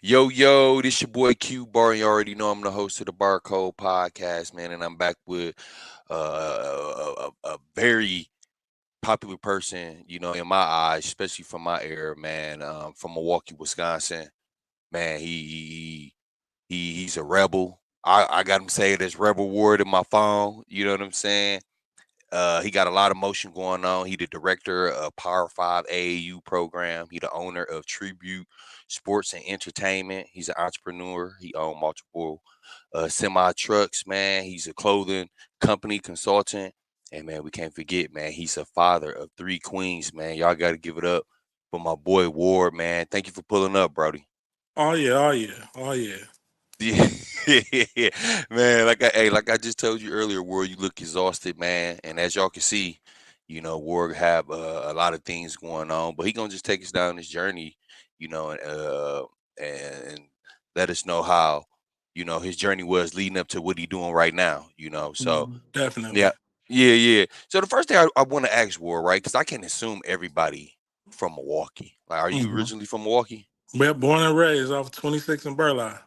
Yo, this your boy Q Bar. You already know I'm the host of the Barcode Podcast, man, and I'm back with a very popular person, in my eyes, especially from my era, man, from Milwaukee, Wisconsin. Man, he's a rebel. I got him saying this rebel word in my phone. You know what I'm saying? He got a lot of motion going on. He the director of POWER5 AAU program. He the owner of Tribute Sports and Entertainment. He's an entrepreneur. He owned multiple semi trucks, man. He's a clothing company consultant. And man, we can't forget, man, he's a father of 3 queens, man. Y'all got to give it up for my boy Ward, man. Thank you for pulling up, Brody. Oh yeah, oh yeah, oh yeah. Yeah, man. Like I just told you earlier, Ward, you look exhausted, man. And as y'all can see, Ward have a lot of things going on, but he gonna just take us down this journey, and let us know how, his journey was leading up to what he doing right now. So Definitely. yeah, yeah. So the first thing I want to ask Ward, right? Because I can assume everybody from Milwaukee. Like, are you hmm originally from Milwaukee? Well, born and raised off 26 in Burleigh.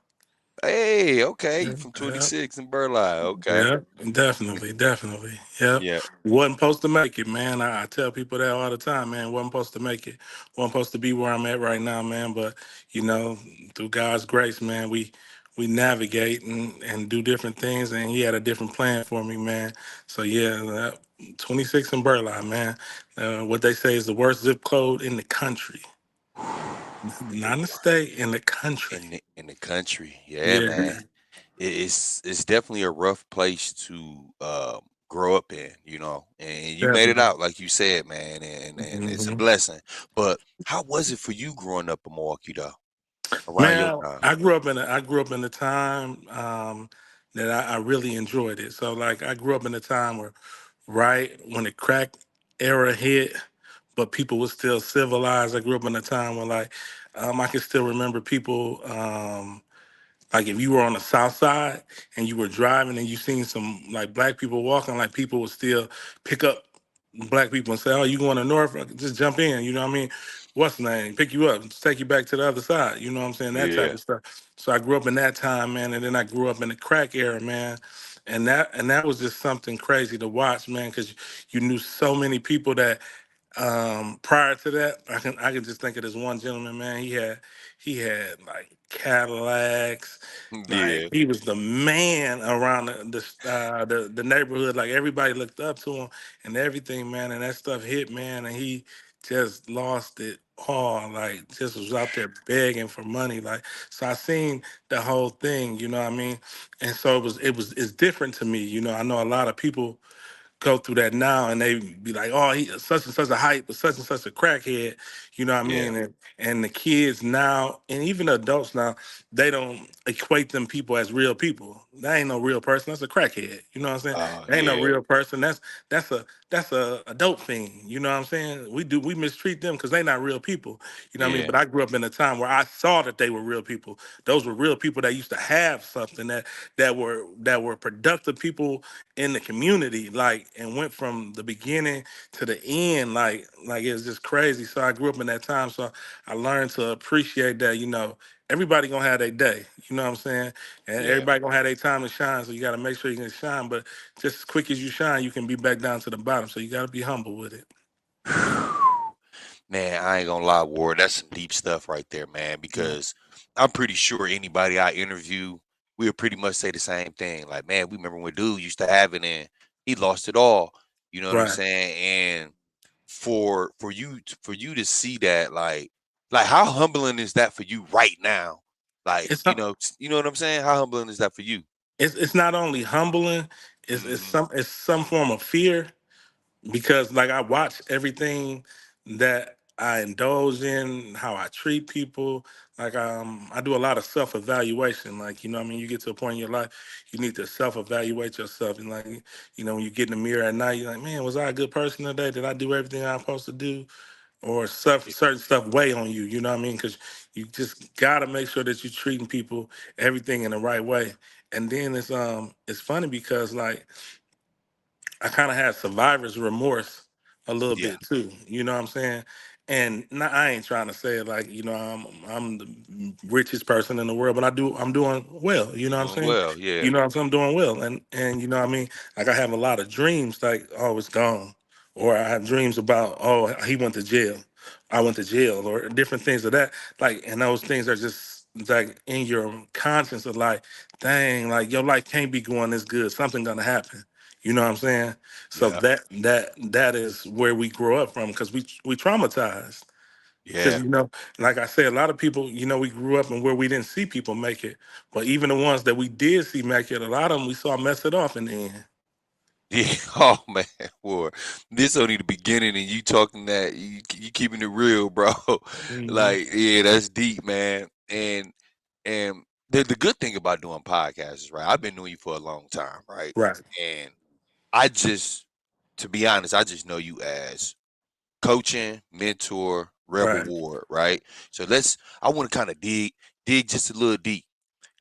Hey, okay, you Yeah, from yeah, 26 in Burleigh. Okay. yeah, definitely, definitely. Yeah, Yeah. wasn't supposed to make it, man. I tell people that all the time, man. Wasn't supposed to make it. Wasn't supposed to be where I'm at right now, man. But you know, through God's grace, man, we navigate and do different things, and He had a different plan for me, man. So yeah, 26 in Burleigh, man. What they say is the worst zip code in the country. Not in the state, in the country. In the country. Yeah, man. Yeah, It's definitely a rough place to grow up in, and you made it definitely. out like you said, man, and it's a hmm blessing. But how was it for you growing up in Milwaukee though? Around your Man, time? I grew up in a time that I really enjoyed it. So like I grew up in a time where right when the crack era hit, but people were still civilized. I grew up in a time where like I can still remember people like if you were on the south side and you were driving and you seen some like black people walking, like people would still pick up black people and say, "Oh, you going to North? Just jump in." You know what I mean? What's the name? Pick you up, take you back to the other side. You know what I'm saying? That type Yeah, of stuff. So I grew up in that time, man, and then I grew up in the crack era, man. And that was just something crazy to watch, man, because you knew so many people that prior to that, I can just think of this one gentleman, man. He had like Cadillacs, like yeah, he was the man around the neighborhood. Like everybody looked up to him and everything, man. And that stuff hit, man, and he just lost it all. Like just was out there begging for money. Like so, I seen the whole thing. You know what I mean? And so it's different to me. You know, I know a lot of people go through that now and they be like, oh, he such and such a hype, or such and such a crackhead, you know what I yeah. mean? And the kids now, and even adults now, they don't equate them people as real people. That ain't no real person. That's a crackhead. You know what I'm saying? Oh, That ain't no yeah, real person. That's a dope thing. You know what I'm saying? We mistreat them because they not real people. You know what I mean? yeah, But I grew up in a time where I saw that they were real people. Those were real people that used to have something that were productive people in the community, like, and went from the beginning to the end, like it's just crazy. So I grew up in that time, so I learned to appreciate that. You know, everybody gonna have their day. You know what I'm saying? And yeah. everybody gonna have their time to shine. So you got to make sure you can shine. But just as quick as you shine, you can be back down to the bottom. So you got to be humble with it. Man, I ain't gonna lie, Ward. That's some deep stuff right there, man. Yeah. Because I'm pretty sure anybody I interview, we'll pretty much say the same thing. Like, man, we remember when dude used to have it and he lost it all. You know what I'm Right. saying? And for you to see that, like how humbling is that for you right now? Like, It's not. you know what I'm saying? How humbling is that for you? It's not only humbling. Hmm. It's some form of fear because like I watch everything that I indulge in, how I treat people. Like I do a lot of self evaluation. Like you know, what I mean, you get to a point in your life, you need to self evaluate yourself, and like you know, when you get in the mirror at night, you're like, man, was I a good person today? Did I do everything I'm supposed to do? Or certain stuff weigh on you. You know what I mean? Because you just gotta make sure that you're treating people everything in the right way. And then it's funny because like I kind of had survivor's remorse a little Yeah. bit too. You know what I'm saying? And I ain't trying to say it like, I'm the richest person in the world, but I'm doing well. You know what I'm Doing saying? well, yeah, You know what I'm saying? I'm doing well, and you know what I mean. Like I have a lot of dreams, like oh it's gone, or I have dreams about oh he went to jail, I went to jail, or different things of that. Like and those things are just like in your conscience of like, dang, like your life can't be going this good. Something gonna happen. You know what I'm saying? So yeah, that is where we grow up from because we traumatized. Because yeah. like I said, a lot of people, we grew up and where we didn't see people make it, but even the ones that we did see make it, a lot of them we saw mess it off in the end. Yeah, oh man, boy, this only the beginning, and you talking that you keeping it real, bro. Hmm. Like, yeah, that's deep, man. And the good thing about doing podcasts is, right, I've been knowing you for a long time, right? Right, And I just, to be honest, I just know you as coaching, mentor, rebel right, ward, right? So I want to kind of dig just a little deep.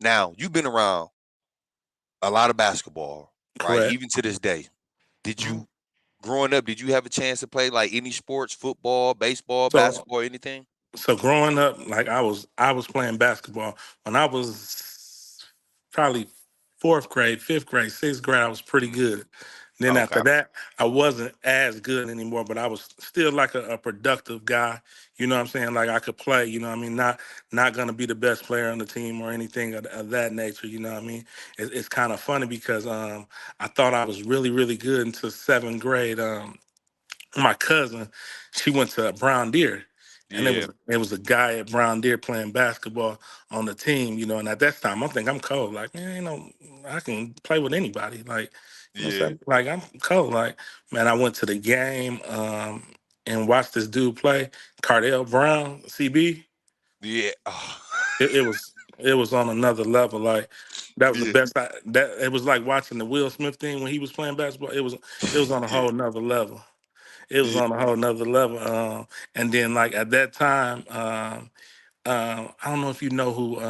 Now, you've been around a lot of basketball, right? correct. Even to this day. Did Mhm. you growing up, did you have a chance to play like any sports, football, baseball, So basketball, anything? so growing up, like I was playing basketball when I was probably fourth grade, fifth grade, sixth grade. I was pretty Mm, good. Then okay. after that, I wasn't as good anymore, but I was still like a productive guy. You know what I'm saying? Like I could play. You know what I mean? Not gonna be the best player on the team or anything of that nature. You know what I mean? It's kind of funny because I thought I was really really good until seventh grade. My cousin, she went to Brown Deer, and it Yeah. was it was a guy at Brown Deer playing basketball on the team, and at that time I think I'm cold. Like, man, I can play with anybody. Like, Yeah. like I'm cold. Like, man, I went to the game and watched this dude play, Cardell Brown, CB. Yeah. Oh. It was on another level. Like that was the Yeah. best. That it was like watching the Will Smith thing when he was playing basketball. It was on a Yeah. whole nother level. It was Yeah. on a whole nother level. And then like at that time, I don't know if you know who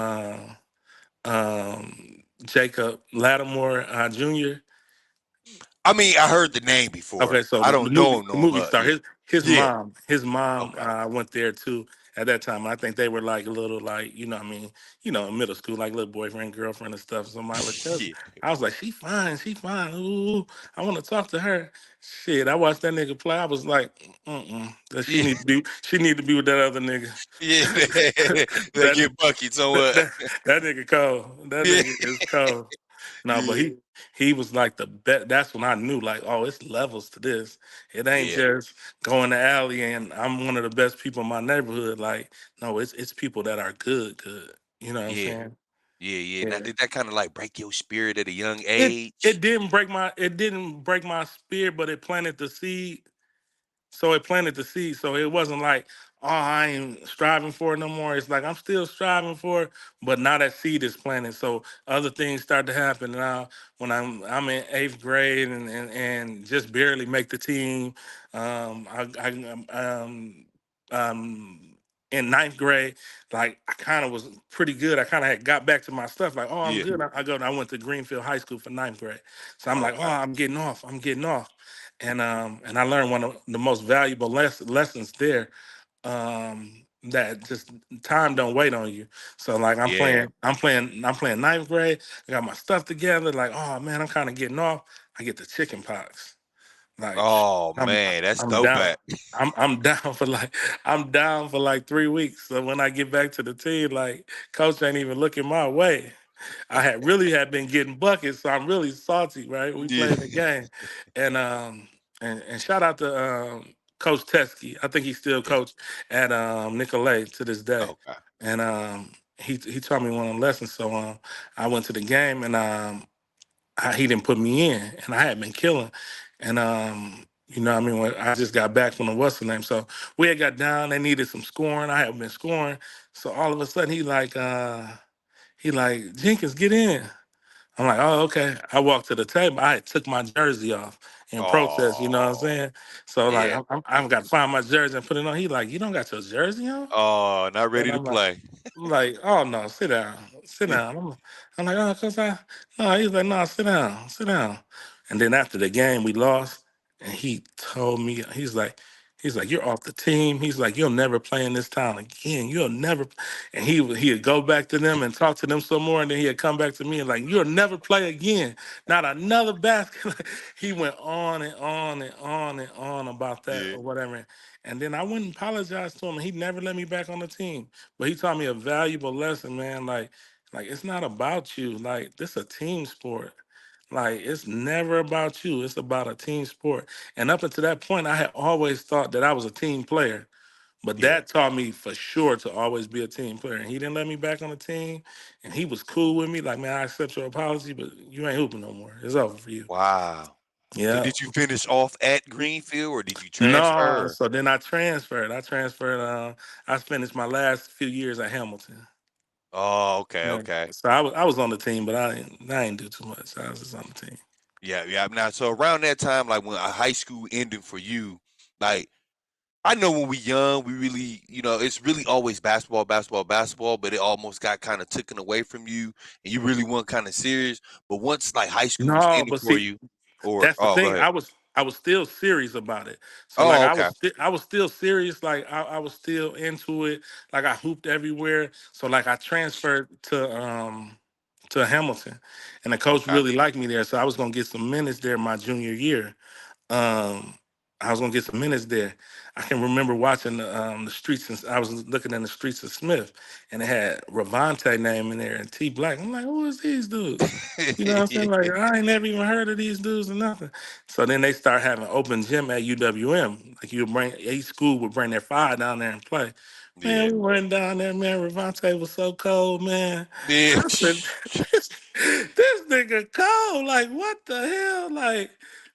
Jacob Lattimore Jr. I mean, I heard the name Okay, before. so I the don't know movie him, the know him. movie star, Yeah. his Yeah. mom his mom Okay. went there too at that time. I think they were like a little like what I mean in middle school like little boyfriend girlfriend and stuff. So my little cousin, Yeah. I was like she fine. Ooh, I want to talk to her. Shit, I watched that nigga play. I was like, that Yeah. she need to be with that other nigga. Yeah. They that, get buckets on that what? that that nigga cold. That Yeah. nigga is cold. No, but Yeah. he was like the best. That's when I knew, like, oh, it's levels to this. It ain't Yeah. just going to alley and I'm one of the best people in my neighborhood. Like, no, it's people that are good, good. You know what I'm Yeah. saying? Yeah. Yeah. Now, Yeah. did that kind of like break your spirit at a young It age? it didn't break my spirit, but it planted the seed. So it planted the seed. So it wasn't like, oh, I ain't striving for it no more. It's like I'm still striving for it, but now that seed is planted. So other things start to happen now. When I'm in eighth grade and just barely make the team, um, in ninth grade, like I kind of was pretty good. I kind of had got back to my stuff. Like, oh, I'm Yeah. good. I went to Greenfield High School for ninth grade. So I'm like, oh, Okay. I'm getting off. I'm getting off and I learned one of the most valuable lessons there. That just time don't wait on you. So like Yeah. I'm playing ninth grade. I got my stuff together. Like oh man, I'm kind of getting off. I get the chicken pox. Like Oh I'm man, that's I'm down. throwback. I'm down for like I'm down for like 3 weeks. So when I get back to the team, like coach ain't even looking my way. I had been getting buckets, so I'm really salty, right? We Yeah. playing the game. And shout out to Coach Teskey. I think he's still Yeah. coach at Nicolay to this day. Okay. And he taught me one of the lessons. So I went to the game and he didn't put me in and I had been killing. And what I mean, when I just got back from the what's the name. So we had got down, they needed some scoring. I had been scoring. So all of a sudden he like, Jenkins, get in. I'm like, oh, okay. I walked to the table. I had took my jersey off in protest. You know what I'm Oh. saying? So like, Yeah. I've got to find my jersey and put it on. He like, you don't got your jersey on? Oh, not And ready to play. I'm like, oh no, sit down, sit down. I'm like, oh, cause no. He's like, no, sit down, sit down. And then after the game, we lost, and he told me, he's like, He's like, you're off the team. He's like, you'll never play in this town again. You'll never. And he'd go back to them and talk to them some more, and then he'd come back to me and like, you'll never play again. Not another basket. He went on and on and on and on about that Yeah. or whatever. And then I went and apologized to him, and he never let me back on the team. But he taught me a valuable lesson, man. Like it's not about you. Like this a team sport. Like it's never about you. It's about a team sport. And up until that point, I had always thought that I was a team player. But Yeah. that taught me for sure to always be a team player. And he didn't let me back on the team. And he was cool with me. Like, man, I accept your apology, but you ain't hooping no more. It's over for you. Wow. So Yeah. did you finish off at Greenfield or did you No, transfer? so then I transferred. I finished my last few years at Hamilton. Oh, okay, Yeah. okay. So I was on the team, but I didn't do too much. I was just on the team. Yeah, yeah. Now, so around that time, like when a high school ending for you, like I know when we young, we really, it's really always basketball, basketball, basketball, but it almost got kind of taken away from you, and you really weren't kind of serious. But once like high school was No, ending but for see, you, or that's the oh, go thing. ahead. I was still serious about it. So like Oh, okay, I was still serious. Like I was still into it. Like I hooped everywhere. So like I transferred to Hamilton, and the coach okay, really liked me there. So I was gonna get some minutes there my junior year. Um, I was gonna get some minutes there. I can remember watching the streets, and I was looking in the streets of Smith, and it had Ravante name in there and T Black. I'm like, who is these dudes? You know what I'm saying? Like, I ain't never even heard of these dudes or nothing. So then they start having open gym at UWM. Like you would bring each school would bring their five down there and play. Man, yeah, we went down there, man. Ravante was so cold, man. yeah, I said, this nigga cold. Like, what the hell?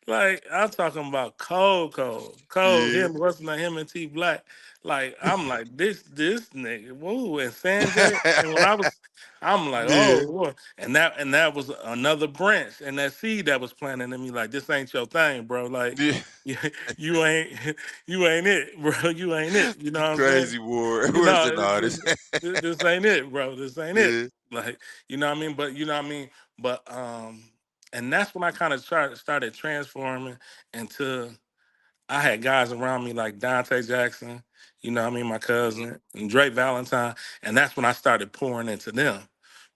Like I'm talking about cold, cold, cold. yeah, Him, what's not him and T Black. Like I'm like this nigga, woo, and Sanjay. And when I'm like, yeah, oh, boy. And that was another branch, and that seed that was planted in me. Like this ain't your thing, bro. Like yeah. you, you ain't you ain't it, bro. You ain't it. You know You what I'm saying? crazy war. You Where's know, the artist? this ain't it, bro. This ain't it. Yeah, Like, you know what I mean? But you know what I mean? But and that's when I kind of started transforming into I had guys around me like Dante Jackson, you know what I mean, my hmm, cousin, and Drake Valentine. And that's when I started pouring into them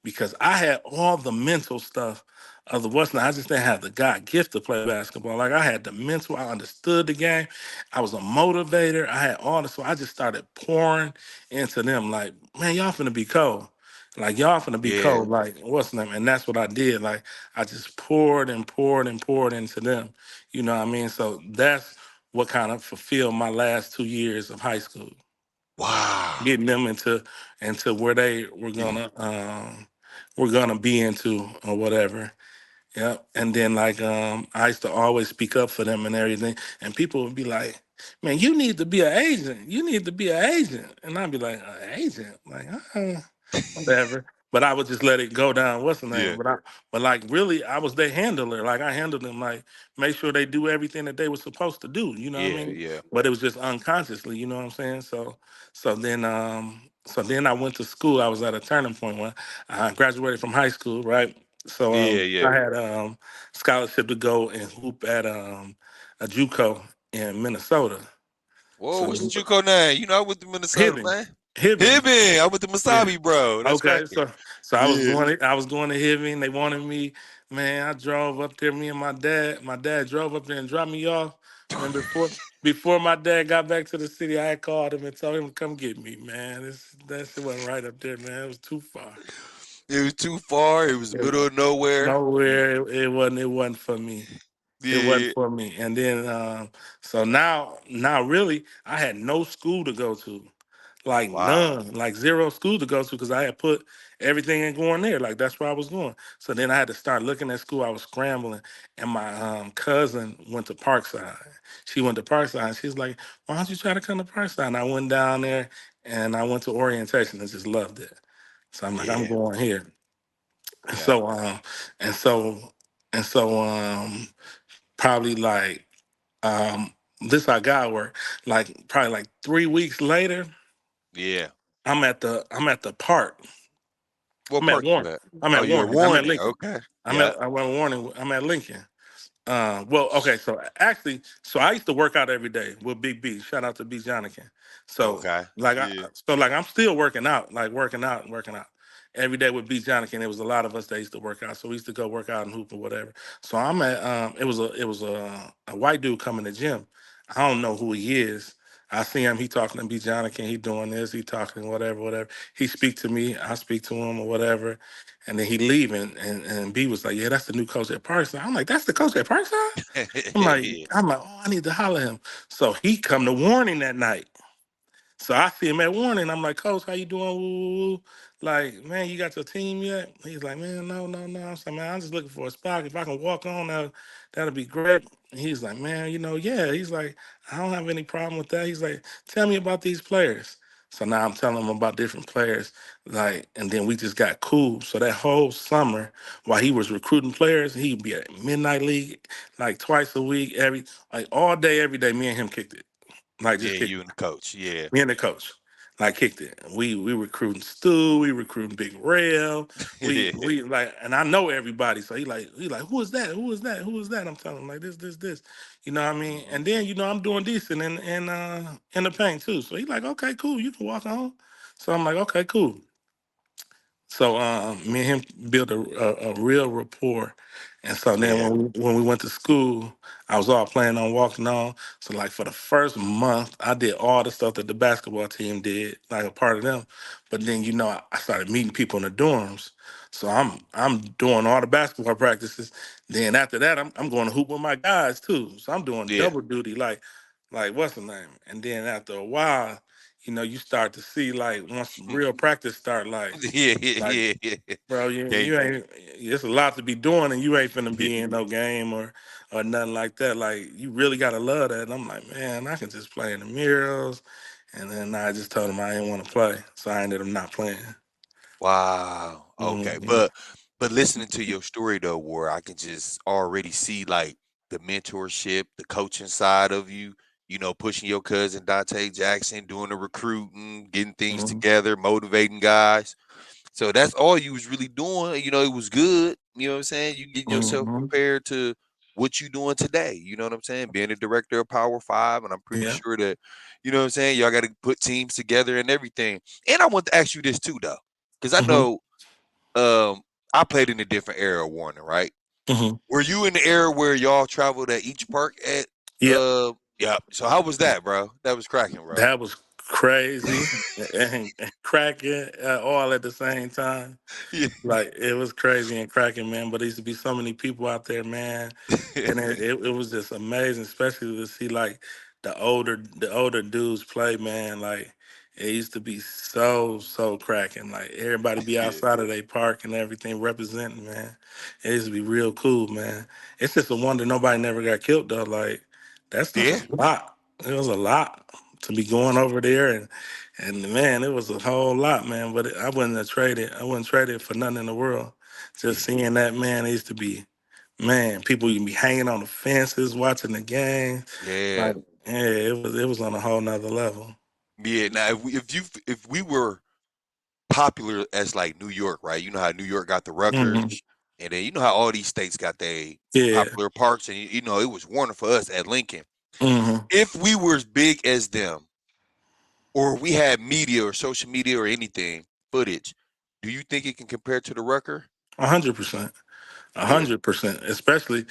because I had all the mental stuff of the what's not. I just didn't have the God gift to play basketball. Like I had the mental, I understood the game. I was a motivator. I had all this. So I just started pouring into them like, man, y'all finna be cold. Like y'all finna be yeah. cold. Like what's name? And that's what I did. Like I just poured and poured and poured into them. You know what I mean? So that's what kind of fulfilled my last 2 years of high school, Wow. getting them into where they were gonna be into or whatever. Yep. And then like I used to always speak up for them and everything. And people would be like, man, you need to be an agent. You need to be an agent. And I'd be like, an agent? Like, whatever. But I would just let it go down. What's the name? Yeah, But like really I was their handler. Like I handled them like make sure they do everything that they were supposed to do. You know what I yeah, mean? yeah. But it was just unconsciously, you know what I'm saying? So then I went to school. I was at a turning point when I graduated from high school, right? So Yeah, yeah. I had scholarship to go and hoop at a JUCO in Minnesota. Whoa, So what's the JUCO name? I went to Minnesota, Hibbing, man. Hibbing. Hibbing. I went to Yeah. Masabi, bro. That's Okay. right. So Yeah. I was going to Hibbing. They wanted me. Man, I drove up there. Me and my dad. My dad drove up there and dropped me off. Man, before my dad got back to the city, I had called him and told him to come get me. Man, that shit wasn't right up there, man. It was too far. It was too far. It was the It, middle of nowhere. nowhere. It wasn't. It wasn't for me. It wasn't Yeah. for me. And then so now really I had no school to go to. Like Wow. none, like zero school to go to because I had put everything in going there. Like that's where I was going. So then I had to start looking at school. I was scrambling, and my cousin went to Parkside. She went to Parkside. And she's like, "Why don't you try to come to Parkside?" And I went down there, and I went to orientation and just loved it. So I'm like, I'm Yeah. going here. And Yeah. and so and so probably like um this how God work. Like probably like 3 weeks later, Yeah. I'm at the park. What I'm at park you Warren. at? I'm Oh, at you're at Warren. I'm at Warning. Lincoln. Okay. Yeah. I went Warren. I'm at Lincoln. Well, okay, so actually, so I used to work out every day with Big B. Shout out to B. Jonican. So Okay. Yeah. I'm still working out, like working out every day with B. Jonican. There was a lot of us that used to work out, so we used to go work out and hoop or whatever. So I'm at it was a white dude coming to gym. I don't know who he is. I see him. He talking to B. Jonican. He doing this. He talking whatever, whatever. He speak to me. I speak to him or whatever. And then he leaving, and B was like, "Yeah, that's the new coach at Parkside." I'm like, "That's the coach at Parkside?" Yeah. I'm like, "Oh, I need to holler at him." So he come to warning that night. So I see him at warning. I'm like, "Coach, how you doing? Woo, woo, woo." Like, "Man, you got your team yet?" He's like, "Man, no, no, no." I'm saying, "Man, I'm just looking for a spot. If I can walk on, that'll be great." And he's like, "Man, yeah." He's like, "I don't have any problem with that." He's like, "Tell me about these players." So now I'm telling him about different players. Like, and then we just got cool. So that whole summer, while he was recruiting players, he'd be at Midnight League like twice a week, like all day, every day. Me and him kicked it. Like Yeah, just kicked you and the coach. Yeah. me and the coach, like kicked it. We recruiting Stu, we recruiting Big Rail. Yeah. We like, and I know everybody. So he like, who is that? Who is that? Who is that? I'm telling him like this. You know what I mean? Mhm. And then I'm doing decent in the paint too. So he like, okay, cool, you can walk on. So I'm like, okay, cool. So me and him built a real rapport, and so then Yeah. when we went to school, I was all planning on walking on. So like for the first month, I did all the stuff that the basketball team did, like a part of them. But then I started meeting people in the dorms. So I'm doing all the basketball practices. Then after that, I'm going to hoop with my guys too. So I'm doing Yeah. double duty, like what's the name? And then after a while, you start to see like once real practice start Yeah, yeah, like, yeah, yeah. bro, Yeah. you ain't. It's a lot to be doing, and you ain't finna Yeah. be in no game or nothing like that. Like, you really gotta love that. And I'm like, man, I can just play in the murals. And then I just told him I didn't want to play, so I ended up not playing. Wow. Okay. Hmm. But listening to your story though, War, I can just already see like the mentorship, the coaching side of you, pushing your cousin Dante Jackson, doing the recruiting, getting things Hmm. together, motivating guys. So that's all you was really doing. It was good. You know what I'm saying? You getting yourself Hmm. prepared to what you doing today. You know what I'm saying? Being a director of Power 5, and I'm pretty Yeah. sure that, you know what I'm saying, y'all got to put teams together and everything. And I want to ask you this too, though, because I Hmm. know I played in a different era, Warner, right? Hmm. Were you in the era where y'all traveled at each park at Yep. yeah. So how was that, bro? That was cracking, bro. That was crazy and cracking all at the same time. Yeah. Like, it was crazy and cracking, man. But there used to be so many people out there, man, and it was just amazing, especially to see like the older dudes play, man. Like, it used to be so cracking. Like, everybody be Yeah. outside of their park and everything representing, man. It used to be real cool, man. It's just a wonder nobody never got killed though. Like, that stuff Yeah. was a lot. It was a lot to be going over there, and man, it was a whole lot, man. But I wouldn't have traded. I wouldn't trade it for nothing in the world. Just Yeah. seeing that, man, it used to be, man. People used to be hanging on the fences watching the game. Yeah. Like, yeah, it was on a whole nother level. Yeah. Now, if we were popular as like New York, right? You know how New York got the Rutgers, Hmm. and then you know how all these states got their Yeah. popular parks, and it was Warner for us at Lincoln. Hmm. If we were as big as them, or we had media or social media or anything footage, do you think it can compare to the Rucker? 100%. a Yeah. hundred percent, especially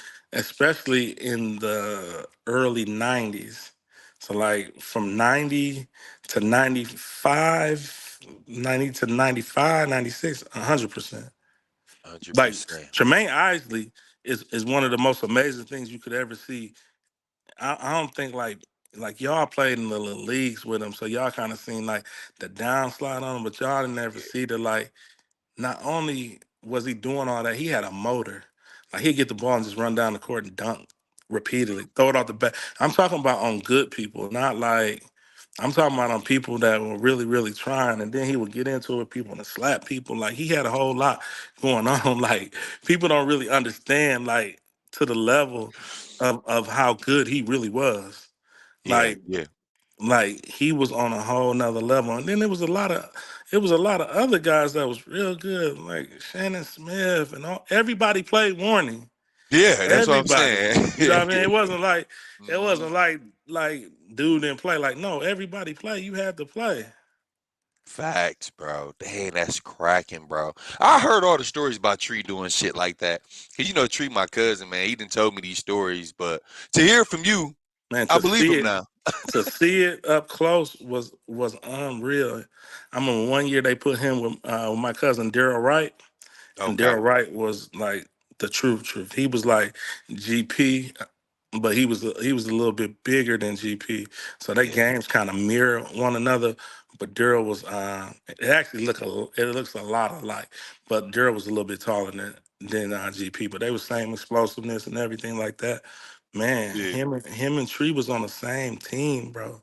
in the early '90s. So like from '90 to '95, '90 to '95, '96, 100%. Hundred Like percent. Jermaine Isley is one of the most amazing things you could ever see. I don't think like y'all played in the little leagues with him, so y'all kind of seen like the downslide on him, but y'all didn't ever Yeah. see the like not only was he doing all that, he had a motor. Like he'd get the ball and just run down the court and dunk repeatedly, throw it off the back. I'm talking about on good people, not like I'm talking about on people that were really, really trying. And then he would get into it with people and slap people. Like he had a whole lot going on. Like people don't really understand like to the level of how good he really was. Yeah. Like Yeah. like he was on a whole nother level. And then there was a lot of other guys that was real good, like Shannon Smith and everybody played Warning. Yeah, that's what I'm Everybody. saying. You know what I mean? It Hmm. wasn't like dude didn't play. Like, no, everybody play. You had to play. Facts, bro. Dang, that's cracking, bro. I heard all the stories about Tree doing shit like that. Cause Tree, my cousin, man, he done told me these stories. But to hear from you, Man, I believe him now. to see it up close was unreal. I remember one year they put him with my cousin Daryl Wright, and Okay. Daryl Wright was like the truth. He was like GP, but he was a little bit bigger than GP. So their Yeah. games kind of mirror one another. But Daryl was it actually it looks a lot alike, but Daryl was a little bit taller than GP. But they was same explosiveness and everything like that. Man, Yeah. him and Tree was on the same team, bro.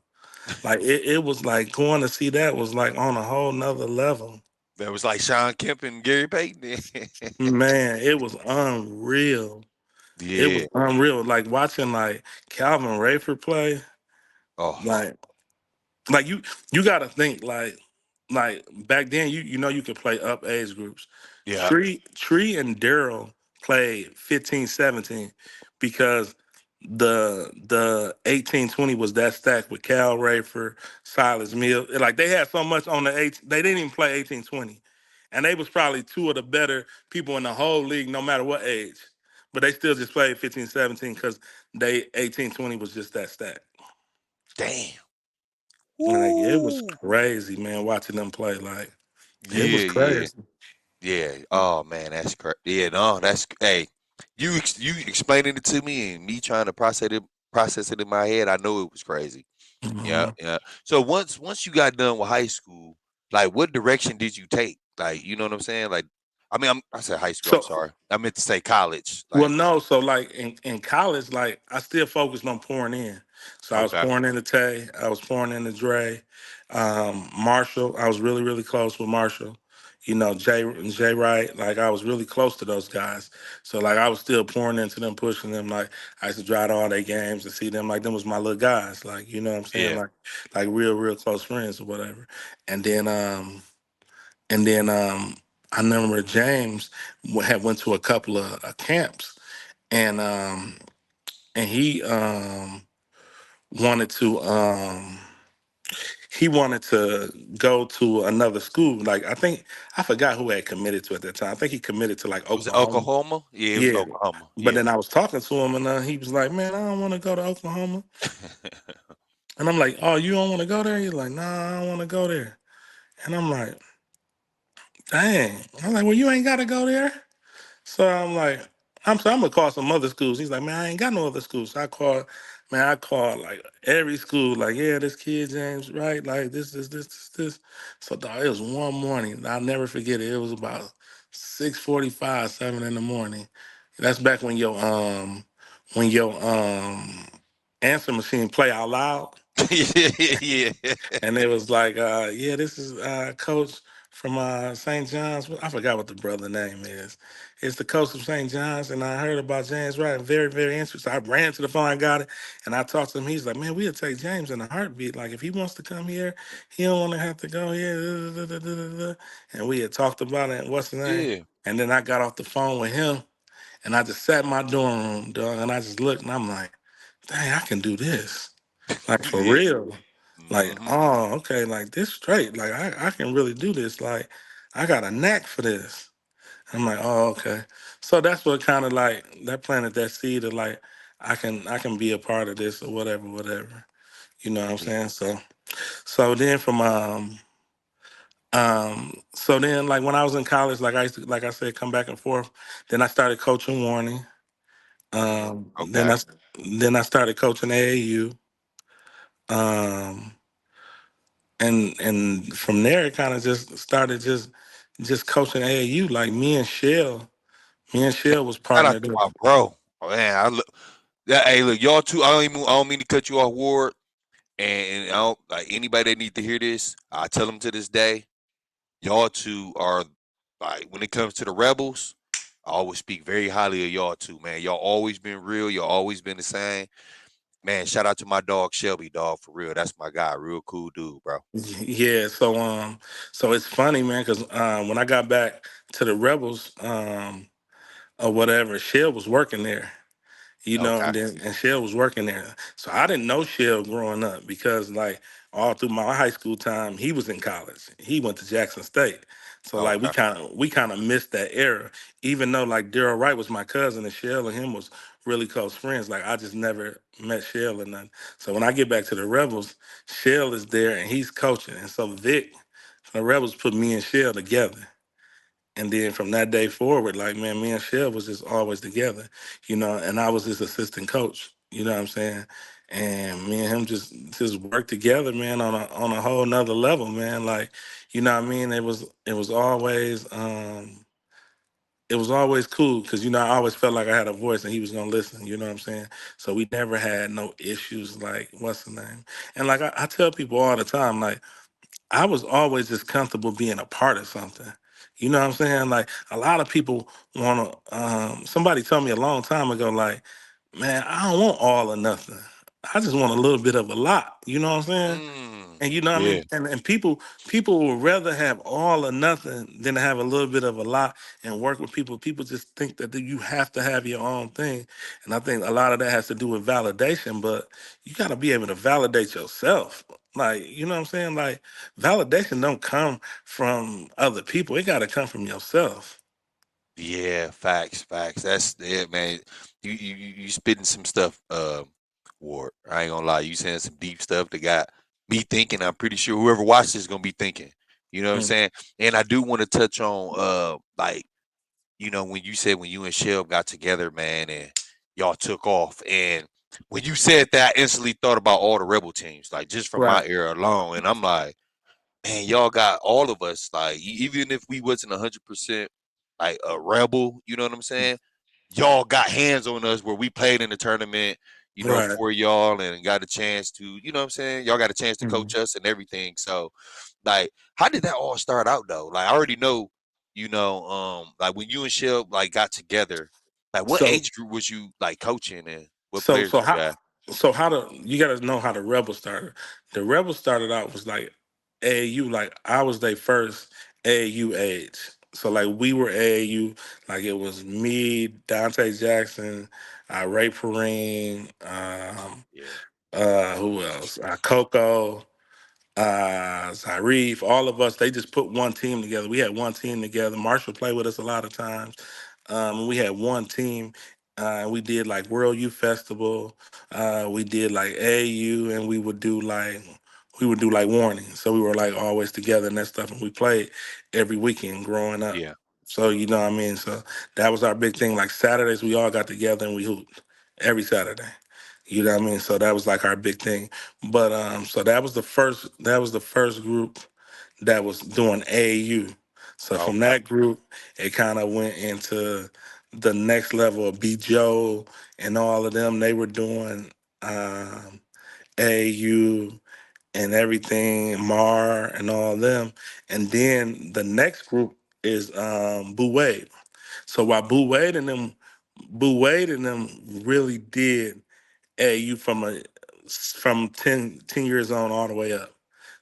Like it was like going to see that was like on a whole nother level. That was like Sean Kemp and Gary Payton. Man, it was unreal. It was Yeah. unreal. Like watching like Calvin Rayford play. Oh, Like you got to think like back then you could play up age groups. yeah. Tree and Daryl played 15, 17 because the 1820 was that stack with Cal Rayford, Silas Mill. Like they had so much on the eight. They didn't even play 1820, and they was probably two of the better people in the whole league, no matter what age. But they still just played 15, 17 because they 1820 was just that stack. Damn. Like it was Woo. crazy, man, watching them play. Like it was Yeah, yeah. crazy. Yeah. Oh man, that's crazy. Yeah, no, that's hey. You explaining it to me and me trying to process it in my head. I know it was crazy. Yeah, Hmm. yeah. So once you got done with high school, like what direction did you take? Like, you know what I'm saying? Like, I mean, I said high school. I'm So sorry. I meant to say college. well, Like, no. So like in college, like I still focused on pouring in. So I was okay, pouring into TRAE. I was pouring into DRE. Marshall. I was really really close with Marshall. Jay Wright. Like I was really close to those guys. So like I was still pouring into them, pushing them. Like I used to drive to all their games and see them. Like them was my little guys. Like you know what I'm saying. yeah, Like real close friends or whatever. And then and then I remember James had went to a couple of camps, and he wanted to go to another school. Like I forgot who had committed to at that time. I think he committed to like was it Oklahoma. Oklahoma? Yeah, it was Yeah, Oklahoma. but Yeah, then I was talking to him, and he was like, "Man, I don't want to go to Oklahoma." And I'm like, "Oh, you don't want to go there?" He's like, "Nah, I don't want to go there." And I'm like, "Dang!" I'm like, "Well, you ain't got to go there." So I'm like, I'm gonna call some other schools. He's like, man, I ain't got no other schools. So I called like every school, like, yeah, this kid James, right? Like this. So dog, it was one morning. I'll never forget it. It was about 6:45, 7 in the morning. That's back when your answer machine play out loud. yeah, yeah. And it was like, yeah, this is coach from St. John's. I forgot what the brother name is. It's the coach of St. John's, and I heard about James Wright. Very, very interesting. I ran to the phone, I got it, and I talked to him. He's like, man, we'll take James in a heartbeat. Like, if he wants to come here, he don't want to have to go here. Da, da, da, da, da, da. And we had talked about it. What's the name? Yeah. And then I got off the phone with him, and I just sat in my dorm room, dog, and I just looked, and I'm like, dang, I can do this. Like for Yeah. real. Like, Hmm. oh, okay, like this straight. Like I can really do this. Like I got a knack for this. I'm like, oh, okay. So that's what kind of like that planted that seed of like I can be a part of this or whatever. You know what I'm Yeah. saying? So then so then like when I was in college, like I used to like I said, come back and forth. Then I started coaching Warning. Um then Okay. I then I started coaching AAU. Um and from there it kind of just started just coaching AAU. Like me and Shell was Shout out partnered to up. my bro. Oh, man, I look. Yeah, hey, look, y'all too. I don't mean to cut you off, Ward. And I don't like anybody that need to hear this. I tell them to this day, y'all two are like when it comes to the rebels. I always speak very highly of y'all two, man. Y'all always been real. Y'all always been the same. Man, shout out to my dog Shelby, dog, for real. That's my guy. Real cool dude, bro. Yeah, so it's funny, man, because when I got back to the Rebels, or whatever, Shell was working there. Okay. And Shell was working there. So I didn't know Shell growing up because like all through my high school time, he was in college. He went to Jackson State. So like Okay. we kind of missed that era. Even though like Daryl Wright was my cousin and Shell and him was really close friends, like I just never met Shell or nothing. So when I get back to the Rebels, Shell is there and he's coaching. And so Vic from the Rebels put me and Shell together. And then from that day forward, like man, me and Chev was just always together, and I was his assistant coach, you know what I'm saying? And me and him just worked together, man, on a whole nother level, man. Like, you know what I mean? It was always cool because I always felt like I had a voice and he was gonna listen, you know what I'm saying? So we never had no issues like what's the name? And like I tell people all the time, like I was always just comfortable being a part of something. You know what I'm saying? Like a lot of people want to. Somebody told me a long time ago, like, man, I don't want all or nothing. I just want a little bit of a lot. You know what I'm saying? Mm. And you know what I Yeah. mean? And people would rather have all or nothing than to have a little bit of a lot and work with people. People just think that you have to have your own thing. And I think a lot of that has to do with validation, but you gotta be able to validate yourself. Like, you know what I'm saying? Like validation don't come from other people. It gotta come from yourself. Yeah, facts, facts. That's it, man. You spitting some stuff, Ward. I ain't gonna lie. You saying some deep stuff that got me thinking. I'm pretty sure whoever watches this is gonna be thinking. You know what I'm Mm. saying? And I do want to touch on, like, when you said when you and Shell got together, man, and y'all took off, and when you said that, I instantly thought about all the rebel teams, like just from my Right. era alone, and I'm like, man, y'all got all of us. Like, even if we wasn't 100% like a rebel, you know what I'm saying? Y'all got hands on us where we played in the tournament, Right. for y'all and got a chance to, what I'm saying? Y'all got a chance to Mhm. coach us and everything. So, like, how did that all start out though? Like, I already know, like when you and Shell like got together, like what So age group was you like coaching and what So players so did you how have? so how the you got to know how the rebels started. The rebels started out was like AAU. Like I was their first AAU age. So like we were AAU. Like it was me, Dante Jackson, Ray Perrine, Yeah, who else? Coco, Zarif, all of us, they just put one team together. We had one team together. Marshall played with us a lot of times. We had one team. We did like World Youth Festival. We did like AU, and we would do like Warning. So we were like always together and that stuff. And we played every weekend growing up. yeah, So you know what I mean. So that was our big thing. Like Saturdays, we all got together and we hooped every Saturday. You know what I mean? So that was like our big thing. But so that was the first group that was doing AAU. So from okay, that group, it kind of went into the next level of B Joe and all of them. They were doing AAU and everything, Mar and all of them. And then the next group is Boo Wade. So while Boo Wade and them really did AU from 10 years on all the way up.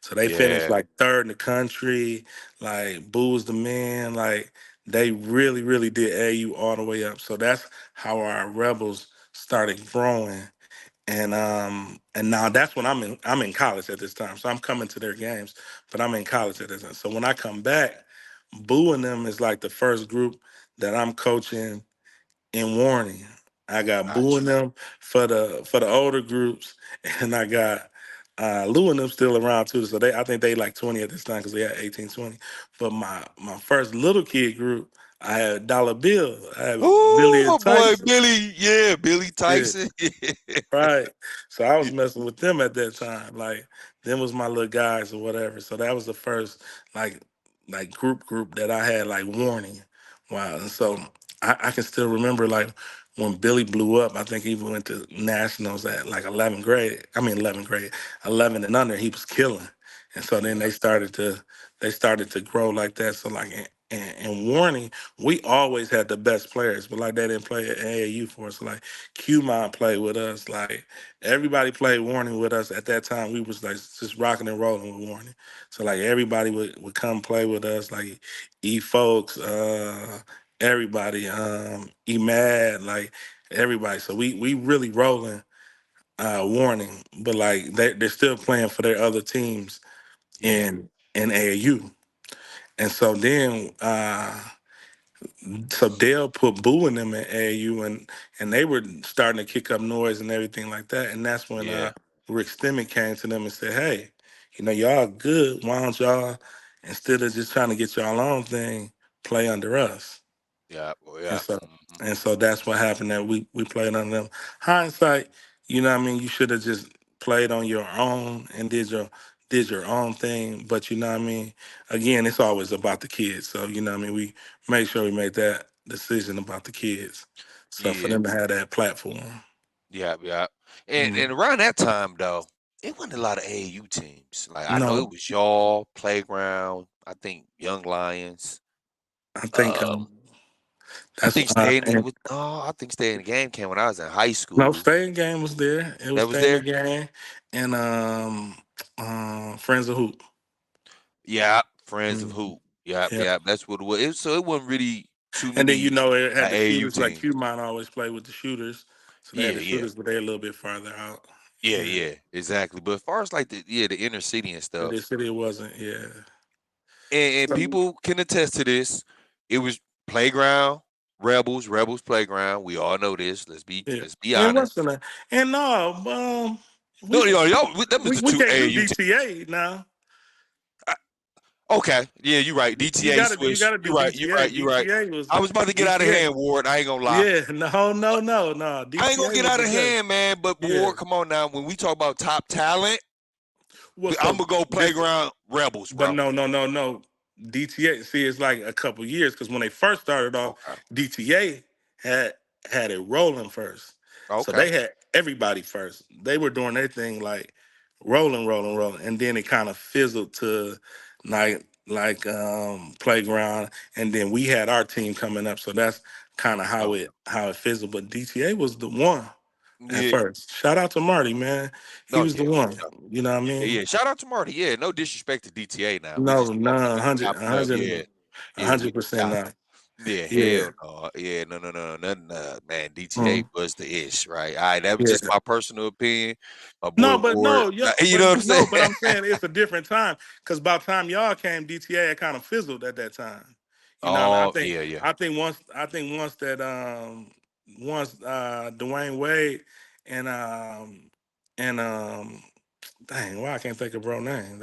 So they finished yeah, like third in the country. Like Boo was the man. Like they really, really did AU all the way up. So that's how our rebels started growing. And now that's when I'm in college at this time. So I'm coming to their games, but I'm in college at this time. So when I come back, Boo and them is like the first group that I'm coaching in Warning. I got Boo got and you. them for the older groups, and I got Lou and them still around too. So I think they like 20 at this time because they had 18, 20. But my first little kid group, I had Dollar Bill, I had Oh, Billy my and boy Tyson. Billy. Yeah, Billy Yeah. Tyson. Right. So I was messing with them at that time. Like them was my little guys or whatever. So that was the first like group that I had like Warning. Wow. And so I can still remember like when Billy blew up, I think he went to nationals at like 11th grade. I mean 11th grade, 11 and under. He was killing. And so then Yeah, they started to grow like that. So like and Warning, we always had the best players, but like they didn't play at AAU for us. Like Qmon played with us. Like everybody played Warning with us at that time. We was like just rocking and rolling with Warning. So like everybody would come play with us. Like E folks, everybody, Emad, like everybody. So we really rolling. Warning, but like they're still playing for their other teams Yeah, in AAU, and so then so Dale put Boo in them at AAU, and they were starting to kick up noise and everything like that, and that's when yeah, Rick Stemmick came to them and said, "Hey, y'all good. Why don't y'all, instead of just trying to get y'all own thing, play under us?" yeah, well, And yeah. so Mhm. and so that's what happened, that we played on them. Hindsight, what I mean, you should have just played on your own and did your own thing. But what I mean, again, it's always about the kids. So what I mean, we made sure we made that decision about the kids. So for Yeah, them to have that platform. yeah, yeah. And Mhm. around that time though, it wasn't a lot of AAU teams. Like I know No, it was y'all, Playground, I think Young Lions. I think Um, I that's think staying in and with no, I think staying in the game came when I was in high no, school. staying game was there. It was That was staying the there? game, and friends of hoop. Yeah, Friends of Mhm. Hoop. Yeah, Yeah. yeah, that's what it was. So it wasn't really too And then many it had the AAU shooters, like teams. Qmont always played with the shooters. So they had Yeah, the yeah. shooters, but they're a little bit farther out. Yeah, Yeah. yeah, exactly. But as far as like the inner city and But they stuff, said it wasn't, yeah. and So, people can attest to this. It was Playground, Rebels Playground. We all know this. yeah. Let's be And what's honest. the name? And no, we No, can that was the we two can't do AAU teams. DTA now. Okay, yeah, you're right. DTA You switch. gotta do You're right. You're DTA. right. You're right. DTA was I was about to get out of DTA. hand, Ward. I ain't gonna lie. Yeah, no. I ain't gonna DTA get was out the of best. hand, man. But Yeah. Ward, come on now. When we talk about top talent, Well, I'm so gonna go this Playground Rebels, But bro. no. DTA, see, it's like a couple years because when they first started off, Okay. DTA had had it rolling first. So Okay. they had everybody first. They were doing their thing like rolling, and then it kind of fizzled to playground, and then we had our team coming up. So that's kind of how Okay. it fizzled. But DTA was the one at Yeah. first. Shout out to Marty, man. He No. was the Yeah. For one. sure. You know what I Yeah. mean? Yeah. Shout out to Marty. Yeah. No disrespect to DTA. Now we No, just none, chopping it up. 100, Yeah. a Yeah. We. hundred percent Yeah. not. Yeah, Yeah, hell no. Yeah, no, nothing. Man, DTA mm, was the ish, right? All right, that was just yeah. my personal opinion. My boy No, but Ward, no, yeah, you know what I'm saying? but I'm saying it's a different time because by the time y'all came, DTA had kind of fizzled at that time. What I mean? Oh, yeah, yeah, I think once that once Dwayne Wade and and dang, why I can't think of bro name.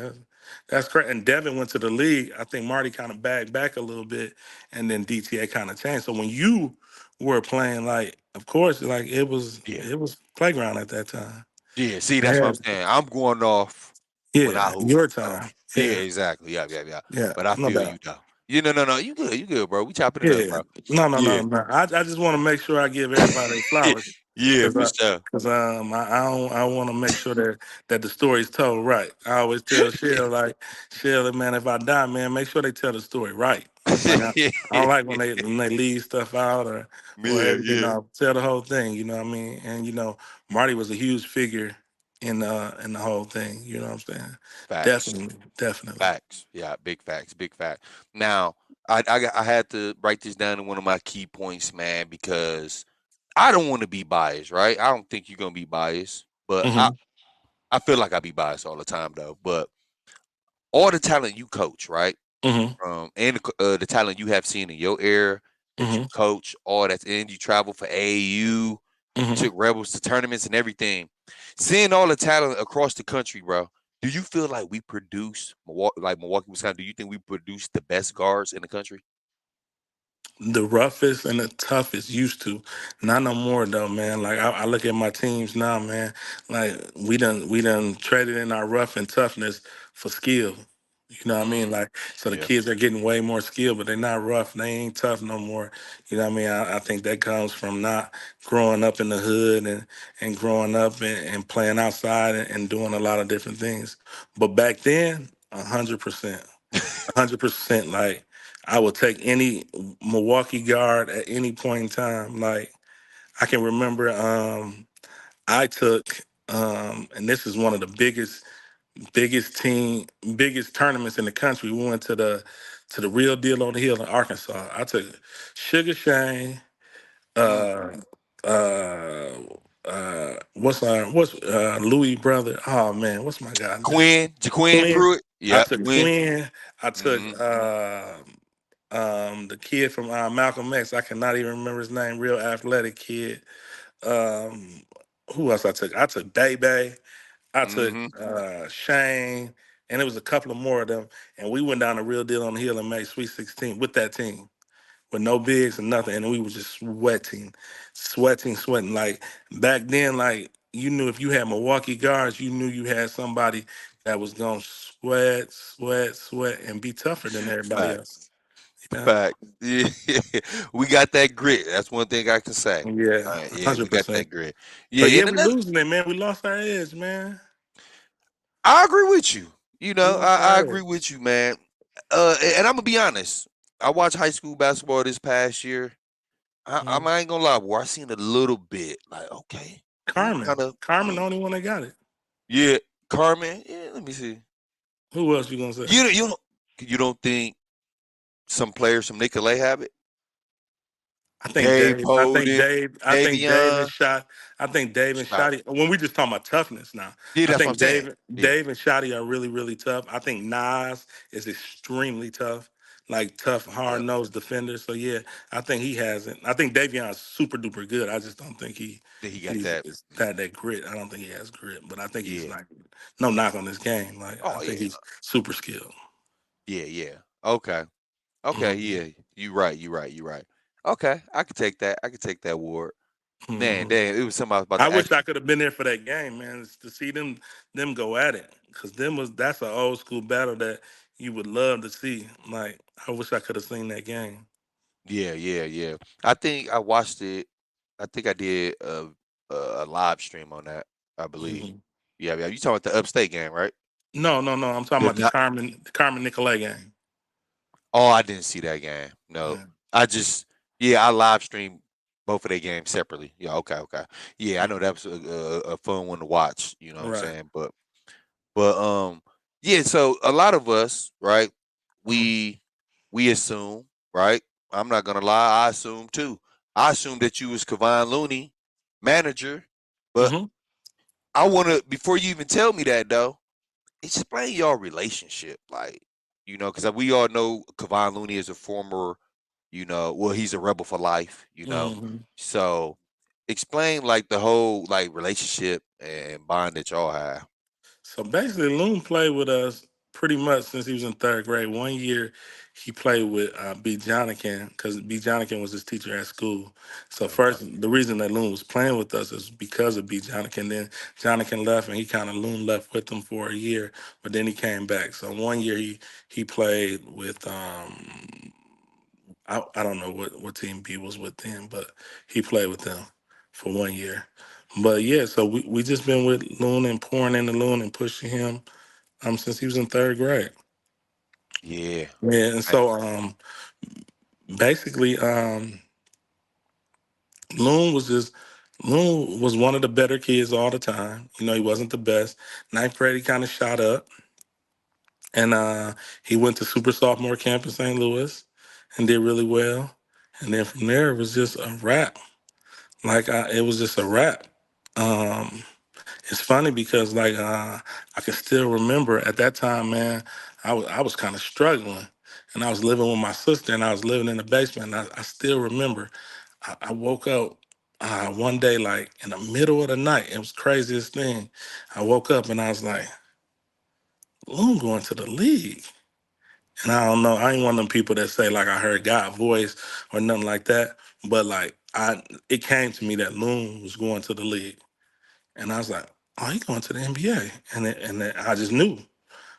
That's correct. And Devin went to the league. I think Marty kind of backed back a little bit, and then DTA kind of changed. So when you were playing, like, of course, like yeah, it was playground at that time. yeah. See, that's what Yeah, I'm saying. I'm going off when I yeah, hoop. your So time. yeah, Yeah, exactly. Yeah. yeah, But I no feel you doubt. though. No. You good, bro. We chopping it up, Yeah, bro. no, Yeah, no. I just want to make sure I give everybody their flowers yeah, because for sure. I want to make sure that the story's told right. I always tell Shell, man, if I die, man, make sure they tell the story right. Like I don't like when they leave stuff out or Yeah, everything. yeah. No, tell the whole thing. You know what I mean? And Marty was a huge figure in the whole thing. You know what I'm saying? Facts. Definitely. Facts. Yeah, big facts. Big fact. Now, I had to write this down in one of my key points, man, because I don't want to be biased, right? I don't think you're gonna be biased, but Hmm. I feel like I be biased all the time though. But all the talent you coach, right? Hmm. And the talent you have seen in your era that you Hmm. coach, all that, and you travel for AAU, you Hmm. took Rebels to tournaments and everything. Seeing all the talent across the country, bro. Do you feel like we produce Milwaukee, Wisconsin? Do you think we produce the best guards in the country? The roughest and the toughest used to, not no more though, man. Like I look at my teams now, man. Like we done traded in our rough and toughness for skill. You know what I mean? Mm, Like, so the yeah, kids are getting way more skill, but they're not rough. They ain't tough no more. You know what I mean? I think that comes from not growing up in the hood and growing up and playing outside and doing a lot of different things. But back then, 100%. 100%. Like I would take any Milwaukee guard at any point in time. Like I can remember, I took, and this is one of the biggest tournaments in the country. We went to to the Real Deal on the Hill in Arkansas. I took Sugar Shane, Mm. uh, what's Louis brother? Oh man, what's my guy's name? Jaquin Quinn. Pruitt. I Yep, took Quinn. Quinn. I took Mm-hmm. the kid from Malcolm X. I cannot even remember his name. Real athletic kid. Um, who else I took? I took Day Bay. I took Mm-hmm. Shane, and it was a couple of more of them. And we went down the Real Deal on the Hill and made Sweet 16 with that team, with no bigs and nothing. And we were just sweating. Like back then, like you knew if you had Milwaukee guards, you knew you had somebody that was gonna sweat, and be tougher than everybody else. Facts. Yeah, Fact. Yeah. We got that grit. That's one thing I can say. yeah, Yeah, we hundred got percent. that grit. But Yeah, yeah, and we another, losing it, man. We lost our edge, man. I agree with you. You We know, lost I our agree edge. with you, man. And I'm gonna be honest. I watched high school basketball this past year. I ain't gonna lie, boy. I seen a little bit. Like, okay, he Carmen. kind of, Carmen, the only one that got it. yeah. Carmen, yeah. Let me see. Who else you gonna say? You don't think some players from Nicolay have it? I think Dave Dave. I think Holden, Dave. I think Dave and Davion. Shot. I think Dave and Shot. Shotty. When we just talking about toughness now, Yeah, I that's what I'm think saying. Yeah, Dave and Shotty are really, really tough. I think Nas is extremely tough, like tough, hard yeah. nosed defender. So yeah, I think he has it. I think Davion's super duper good. I just don't think Think he got he's that. is that grit. I don't think he has grit, but I think he's Yeah. like no knock on this game. Like I Oh think yeah. he's super skilled. Yeah, yeah. Okay. Okay, Hmm. yeah. You right, you right, you right. Okay, I could take that. I could take that award. Man, Hmm. damn, it was something I was about I to wish ask I you. could have been there for that game, man, to see them go at it. Cause that's an old school battle that you would love to see. Like I wish I could have seen that game. Yeah, yeah, yeah. I think I watched it. I think I did a live stream on that, I believe. Hmm. Yeah, yeah. You talking about the upstate game, right? No. I'm talking The about not, The Carmen Nicolay game. oh, I didn't see that game. No. Yeah. I just yeah, I live streamed both of their games separately. Yeah, okay, okay. Yeah, I know that was a fun one to watch, you know what I'm Right. saying? But yeah, so a lot of us, right? Mm-hmm. We assume, right? I'm not gonna lie, I assume too. I assume that you was Kevon Looney, manager, but Mm-hmm. I wanna before you even tell me that though, explain your relationship, like, because we all know Kevon Looney is a former, well, he's a rebel for life, Mm-hmm. So explain like the whole like relationship and bond that y'all have. So basically, Loon played with us pretty much since he was in third grade. One year, he played with B. Jonathan because B. Jonathan was his teacher at school. So Okay. first, the reason that Loon was playing with us is because of B. Jonathan. Then Jonathan left, and Loon left with him for a year, but then he came back. So one year he played with I don't know what team B was with then, but he played with them for one year. But yeah, so we just been with Loon and pouring into Loon and pushing him since he was in third grade. Yeah. Yeah, and I, so basically Loon was one of the better kids all the time. He wasn't the best. Ninth grade he kind of shot up, and he went to super sophomore camp in St. Louis and did really well. And then from there it was just a wrap. Like it was just a wrap. Um, it's funny because like I can still remember at that time, man. I was kind of struggling, and I was living with my sister, and I was living in the basement. And I still remember. I woke up one day, like in the middle of the night. It was craziest thing. I woke up and I was like, "I'm going to the league." And I don't know. I ain't one of them people that say like I heard God voice or nothing like that. But like it came to me that Loon was going to the league. And I was like, "Oh, he going to the NBA," and I just knew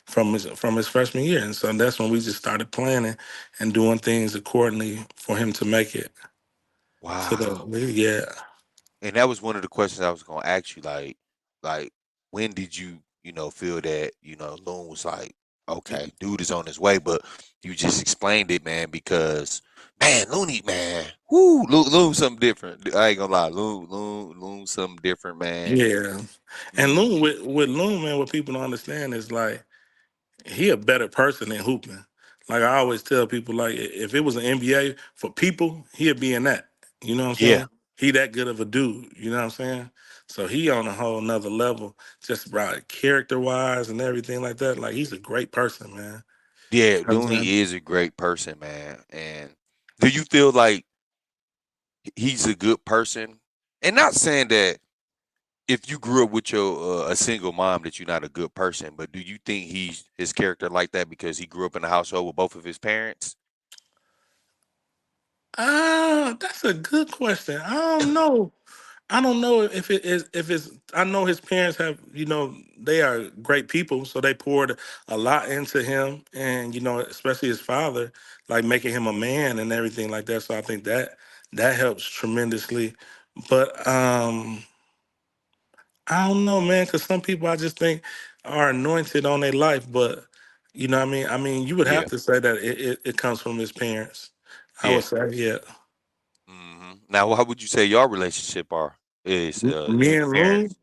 from his freshman year, and so that's when we just started planning and doing things accordingly for him to make it to the wow. league. Yeah, And that was one of the questions I was gonna ask you, like when did you, feel that, Loon was like, okay, dude is on his way, but you just explained it, man, because man, Looney, man, whoo, Loon something different. I ain't gonna lie, Loon something different, man. yeah. And Mm, Loon with Loon, man, what people don't understand is like he a better person than hooping. Like I always tell people, like if it was an NBA for people, he'd be in that. You know what I'm Yeah, saying? He that good of a dude. You know what I'm saying? So he on a whole nother level, just about character wise and everything like that. Like he's a great person, man. yeah. You know what I'm Looney saying? is a great person, man. And do you feel like he's a good person? And not saying that if you grew up with your a single mom that you're not a good person, but do you think he's his character like that because he grew up in a household with both of his parents? That's a good question. I don't know. I don't know if it is if it's I know his parents have, they are great people, so they poured a lot into him and especially his father, like making him a man and everything like that. So I think that helps tremendously. But I don't know, man, because some people I just think are anointed on their life, but you know what I mean? I mean, you would have Yeah, to say that it comes from his parents. I would yeah. say, yeah. Now, how would you say your relationship are? Is Me you and and Loon. parents?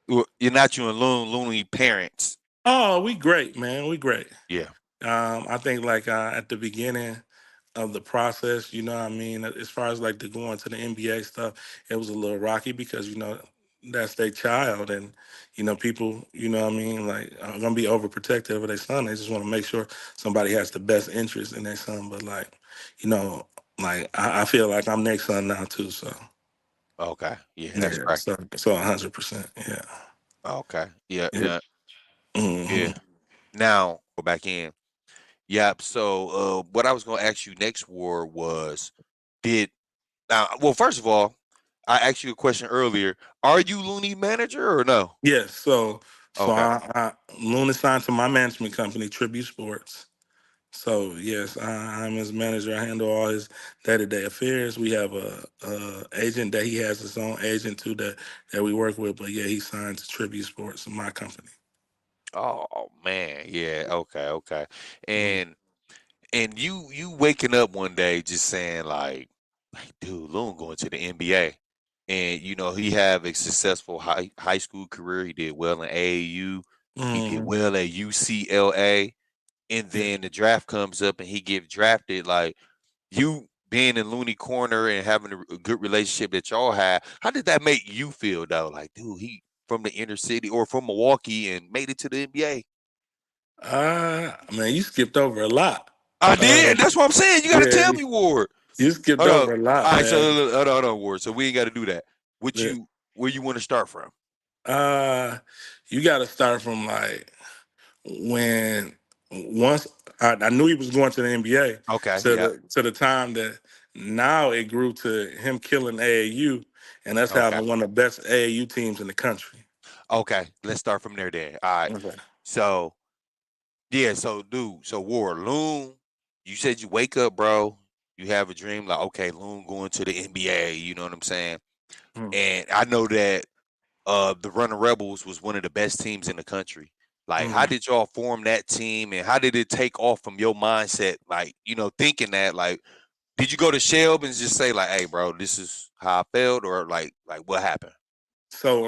Well, you're not you and Looney parents. Oh, we great, man. We great. Yeah, I think like at the beginning of the process, you know what I mean, as far as like the going to the NBA stuff, it was a little rocky because that's their child and people, what I mean, like are gonna be overprotective of their son. They just want to make sure somebody has the best interest in their son. But like, you know, like I feel like I'm their son now too. So okay. Yeah, that's yeah, right. so 100%. Yeah. Okay. Yeah, Yeah. yeah, Hmm. yeah. Now go back in. Yep. So what I was gonna ask you next war was did now well first of all, I asked you a question earlier. Are you Looney manager or no? Yeah, so Okay. I Loon is signed to my management company, Tribute Sports. So yes, I'm his manager. I handle all his day-to-day affairs. We have a agent that he has his own agent too that we work with. But yeah, he signed to Tribute Sports, my company. Oh man, yeah, okay, okay. Mhm. And you waking up one day just saying like dude, Loon going to the NBA. And he have a successful high school career. He did well in AAU. He did Mhm. well at UCLA. And Yeah. then the draft comes up and he get drafted. Like you being in Looney Corner and having a good relationship that y'all had, how did that make you feel though? Like, dude, he from the inner city or from Milwaukee and made it to the NBA. Man, you skipped over a lot. I did, Uh, and that's what I'm saying. You got to tell yeah, me, Ward. you skipped Hold on. over a lot, All right, so man. hold on, Ward. So we ain't got to do that. What Yeah. where you want to start from? Uh, you got to start from like when once I knew he was going to the NBA Okay, to yeah. the time that now it grew to him killing AAU and us Okay, having one of the best AAU teams in the country. okay. Let's start from there then. All right. Okay. So yeah, so dude, so Ward Loon, you said you wake up, bro. You have a dream like, okay, Loon going to the NBA. You know what I'm saying? Hmm. And I know that the Running Rebels was one of the best teams in the country. Like, how Hmm. did y'all form that team, and how did it take off from your mindset? Like, thinking that, like, did you go to Shelb and just say, like, "Hey, bro, this is how I felt," or like what happened? So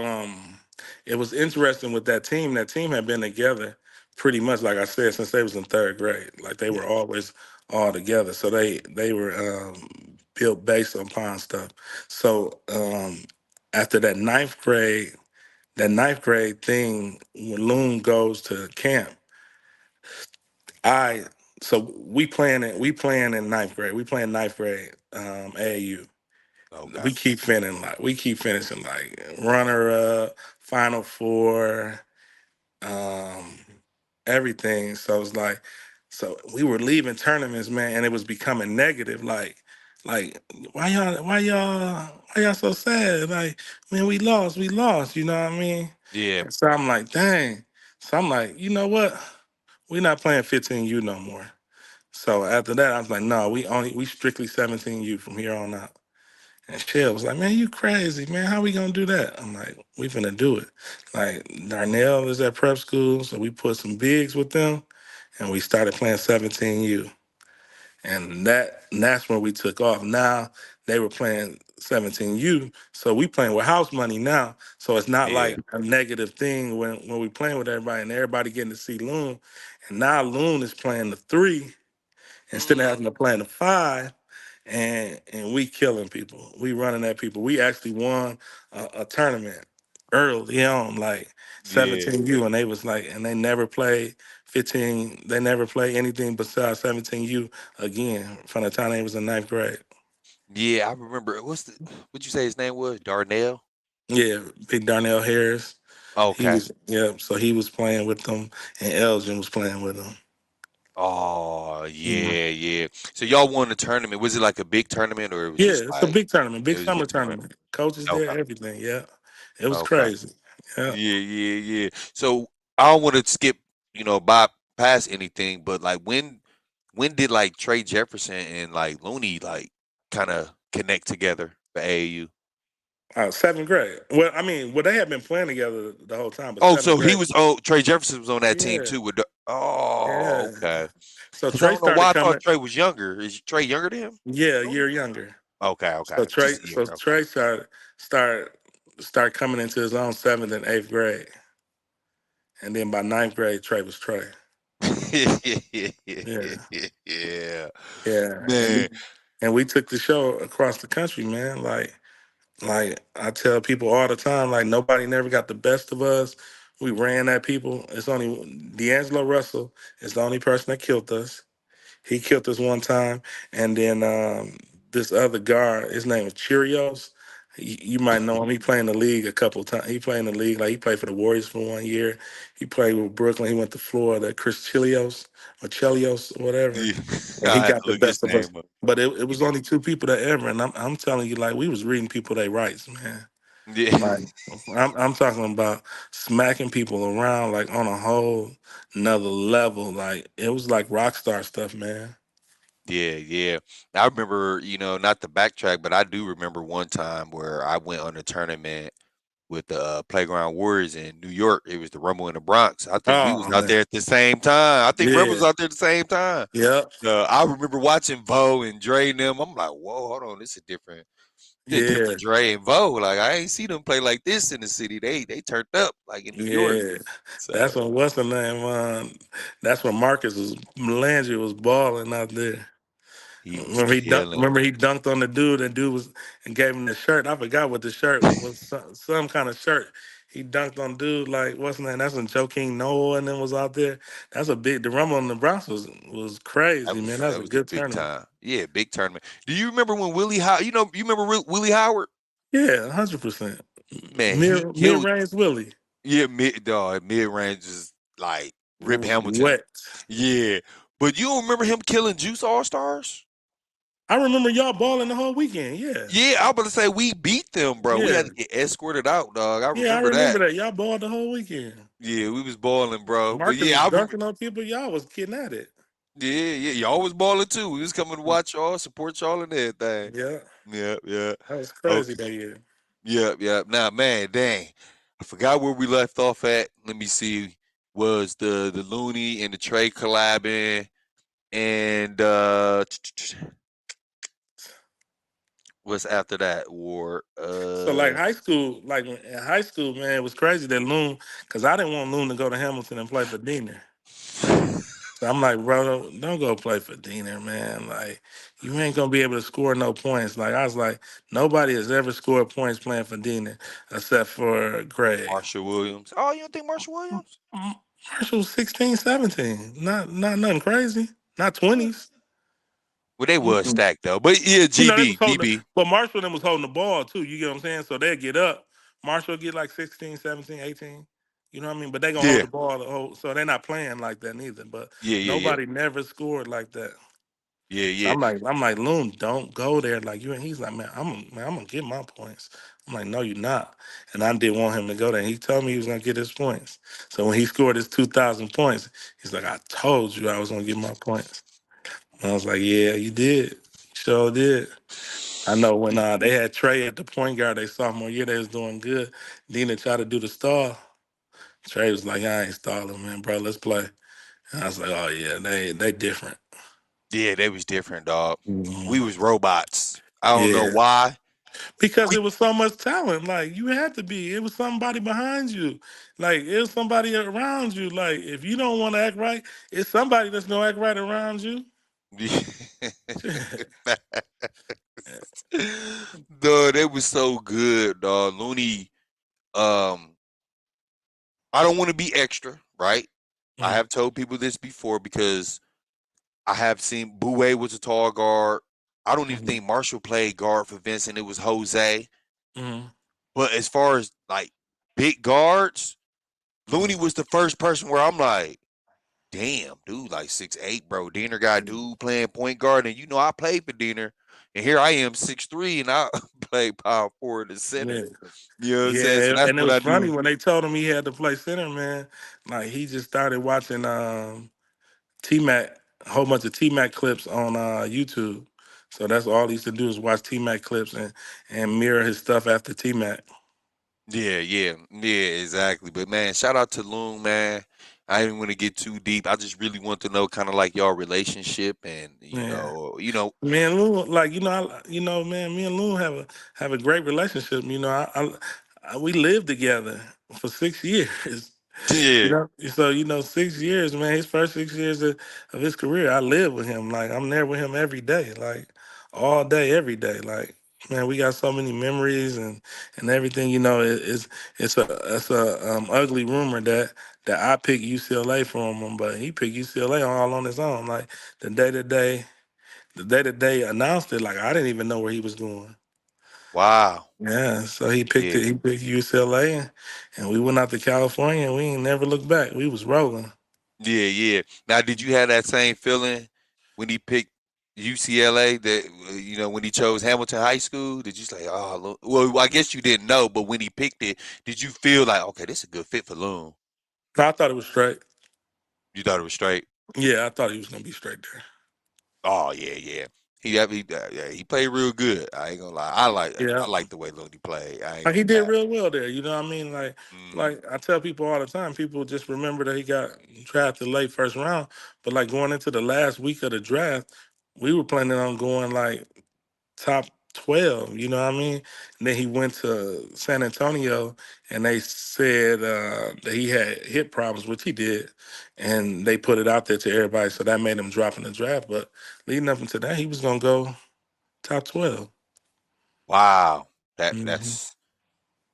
it was interesting with that team. That team had been together pretty much, like I said, since they was in third grade. Like they Yeah. were always all together. So they were built based upon stuff. So after that ninth grade thing, when Loon goes to camp, I so we playing in ninth grade. We playing ninth grade AAU. Okay. We keep finishing like runner up, final four, um, everything. So it's like, so we were leaving tournaments, man, and it was becoming negative. Like why y'all so sad? Like, man, we lost. You know what I mean? Yeah. And so I'm like, dang. So I'm like, you know what? We're not playing 15U no more. So after that, I was like, no, we strictly 17U from here on out. And Shell was like, man, you crazy, man. How we gonna do that? I'm like, we finna do it. Like Darnell is at prep school, so we put some bigs with them and we started playing 17U. And that's when we took off. Now they were playing 17U. So we playing with house money now. So it's not Yeah. like a negative thing when we playing with everybody and everybody getting to see Loon. And now Loon is playing the three Instead of Mm, having to play in the five, and we killing people. We running at people. We actually won a tournament early on, like yeah. 17U, and they was like, and they never played 15. They never played anything besides 17U again from the time they was in ninth grade. Yeah, I remember. What'd you say his name was? Darnell? Yeah, Big Darnell Harris. He Okay. was, yeah, so he was playing with them, and Elgin was playing with them. Oh, Mhm. yeah, yeah. So y'all won the tournament. Was it like a big tournament or it was Yeah, just it's a like big tournament, it big was a summer big tournament? tournament. Coaches there, Okay. everything. Yeah, it was Okay. crazy. Yeah. Yeah, yeah, yeah. So I don't want to skip, by past anything, but like when did like Trey Jefferson and like Looney like kind of connect together for AAU? Seventh grade. Well, I mean, well, they had been playing together the whole time, but Oh, seventh so he grade. was Trey Jefferson was on that team Yeah, too with oh, yeah. okay. So Because I Trey don't know started why I thought coming. Trey was younger. Is Trey younger than him? Yeah, a year younger. Okay, So okay. Trey, Just a so year. Okay. Trey start start coming into his own seventh and eighth grade, and then by ninth grade, Trey was Trey. Yeah, Yeah. yeah, Man. and we took the show across the country, man. Like I tell people all the time, like nobody never got the best of us. We ran at people. It's only D'Angelo Russell is the only person that killed us. He killed us one time, and then this other guard, his name was Cheerios. You might know him. He played in the league a couple times. He played in the league, like he played for the Warriors for 1 year. He played with Brooklyn. He went to Florida. Chris Chilios or Chelios, whatever. Yeah. And he I had got to the look his best of us. name up. But it was only two people that ever, and I'm telling you, like we was reading people their rights, man. Yeah. Like I'm talking about smacking people around like on a whole another level. Like it was like rock star stuff, man. Yeah, yeah. I remember, not to backtrack, but I do remember one time where I went on a tournament with the Playground Warriors in New York. It was the Rumble in the Bronx. I think we was Oh out man. there at the same time. I think Rebel was Yeah. out there at the same time. Yep. I remember watching Vo and Dre and them. I'm like, whoa, hold on, this is different. This is Yeah. different Dre and Vo. Like I ain't see them play like this in the city. They turned up like in New York. Yeah. So That's when what's the name? That's when Marcus was Melandri was balling out there. he was killing. Remember he dunked on the dude. And dude was and gave him the shirt. I forgot what the shirt was. Some kind of shirt. He dunked on dude like what's the name? That's when Joe King Noah and them was out there. That's a big. The Rumble in the Bronx was That crazy, man. was That's that a was a good big tournament. time. Yeah, big tournament. Do you remember when Willie How you remember Willie Howard? Yeah, 100%. Man, he Mid killed. range Willie Yeah, mid range is like Rip was Hamilton. wet. Yeah. But you don't remember him killing Juice All Stars? I remember y'all balling the whole weekend. Yeah, Yeah, I was about to say we beat them, bro. We had yeah, to get escorted out, dog. I yeah. I remember remember that. that y'all balled the whole weekend. Yeah, we was balling, bro. But Marcus yeah, was I remember. dunking on people. Y'all was getting at it. Yeah, yeah, y'all was balling too. We was coming to watch y'all, support y'all, and everything. Yeah, Yeah, yeah. that was Okay. crazy that year. Yeah, yeah. Now, man, dang, I forgot where we left off at. Let me see. Was the Looney and the TRAE collabing, and what's after that war? So like high school, like in high school, man, it was crazy that Loon, because I didn't want Loon to go to Hamilton and play for Diener. So I'm like, bro, don't go play for Diener, man. Like, you ain't gonna be able to score no points. Like I was like, nobody has ever scored points playing for Diener except for Greg. Marshall Williams. Oh, you don't think Marshall Williams? Marshall 16, 17. Not nothing crazy. Not 20s. Well, they was stacked though. But yeah, They was GB, holding DB. but Marshall them was holding the ball too. You get what I'm saying? So they'd get up. Marshall get like 16, 17, 18. You know what I mean? But they gonna hold Yeah, the ball so they're not playing like that neither. But yeah, yeah, yeah, nobody never scored like that. yeah, So yeah. I'm like, Loon, don't go there like you. And he's like, I'm gonna get my points. I'm like, no, you're not. And I didn't want him to go there. He told me he was gonna get his points. So when he scored his 2,000 points, he's like, I told you I was gonna get my points. And I was like, yeah, you did. You sure did. I know when they had TRAE at the point guard their sophomore year, they was doing good. Then they tried to do the stall. TRAE was like, I ain't stalling, man, bro. Let's play. And I was like, oh yeah, they different. Yeah, they was different, dog. Mhm. We was robots. I don't know Yeah. why. Because We it was so much talent. Like you had to be. It was somebody behind you. Like it was somebody around you. Like if you don't want to act right, it's somebody that's gonna act right around you. Dog, they was so good, dog. Looney, um, I don't want to be extra, right? I Mm, have told people this before because I have seen Bouye was a tall guard. I don't even mm, think Marshall played guard for Vincent. It was Jose. mm, But as far as like big guards, mm, Looney was the first person where I'm like, damn, dude, like 6'8", bro. Diener got mm. dude playing point guard, and I played for Diener, and here I am 6'3", and I play power forward and center. Yeah. You know what I'm saying? So Yeah, that's and it what was I funny knew. when they told him he had to play center, man. Like he just started watching T Mac, a whole bunch of T Mac clips on YouTube. So that's all he used to do is watch T Mac clips and mirror his stuff after T Mac. Yeah, exactly. But man, shout out to Loon, man. I didn't want to get too deep. I just really want to know kind of like y'all relationship and Yeah. Me and Loon, like man, me and Loon have a great relationship. We lived together for 6 years. yeah. So 6 years, man. His first 6 years of his career, I live with him. Like I'm there with him every day, like all day, every day. Like man, we got so many memories and everything. It's a ugly rumor that I picked UCLA for him, but he picked UCLA all on his own. Like the day to day, the day that they announced it, like I didn't even know where he was going. Wow. Yeah, so he picked it. Yeah. He picked UCLA, and we went out to California, and we ain't never looked back. We was rolling. Yeah. Now, did you have that same feeling when he picked UCLA that when he chose Hamilton High School? Did you say, "Oh, well, I guess you didn't know," but when he picked it, did you feel like, "Okay, this is a good fit for Loon"? No, I thought it was straight. You thought it was straight. Yeah, I thought he was gonna be straight there. Oh yeah. He played real good. I ain't gonna lie. Yeah, I like the way Looney played. I ain't like he gonna did cap. real well there. You know what I mean? Like, Hmm. like I tell people all the time, people just remember that he got drafted late first round. But like going into the last week of the draft, we were planning on going like top 12, you know what I mean? And then he went to San Antonio and they said that he had hip problems, which he did. And they put it out there to everybody. So that made him drop in the draft. But leading up into that, he was going to go top 12. Wow. Hmm. That's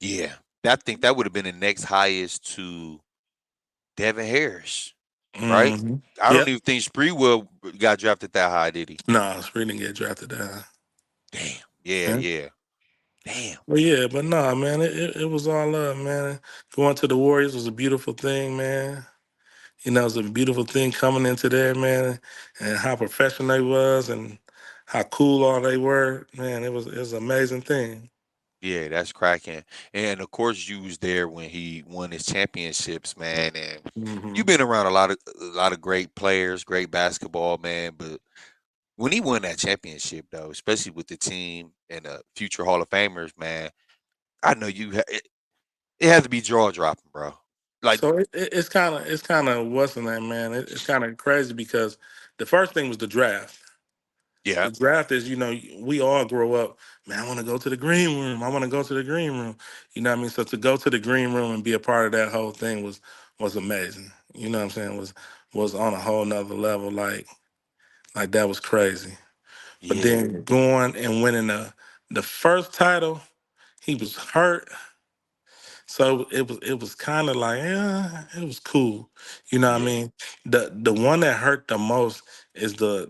yeah. I think that would have been the next highest to Devin Harris, right? Hmm. I don't Yep. even think Spreewell got drafted that high, did he? No, Spree didn't get drafted that high. Damn. Yeah, Yeah. yeah. Damn. But yeah, but nah, man, it was all love, man. Going to the Warriors was a beautiful thing, man. It was a beautiful thing coming into there, man, and how professional they was and how cool all they were. Man, it was an amazing thing. Yeah, that's cracking. And of course, you was there when he won his championships, man. And Hmm. you've been around a lot of great players, great basketball, man. But when he won that championship, though, especially with the team and the future Hall of Famers, man, I know it had to be jaw dropping, bro. Like, So it's kind of what's in that, man. It's kind of crazy because the first thing was the draft. yeah, The draft is, we all grow up, man, I want to go to the green room. I want to go to the green room. You know what I mean? So to go to the green room and be a part of that whole thing was amazing. You know what I'm saying? Was on a whole nother level. Like that was crazy. But yeah, then going and winning the first title, he was hurt. So it was kind of like, yeah, it was cool. You know what I yeah, mean? The one that hurt the most is the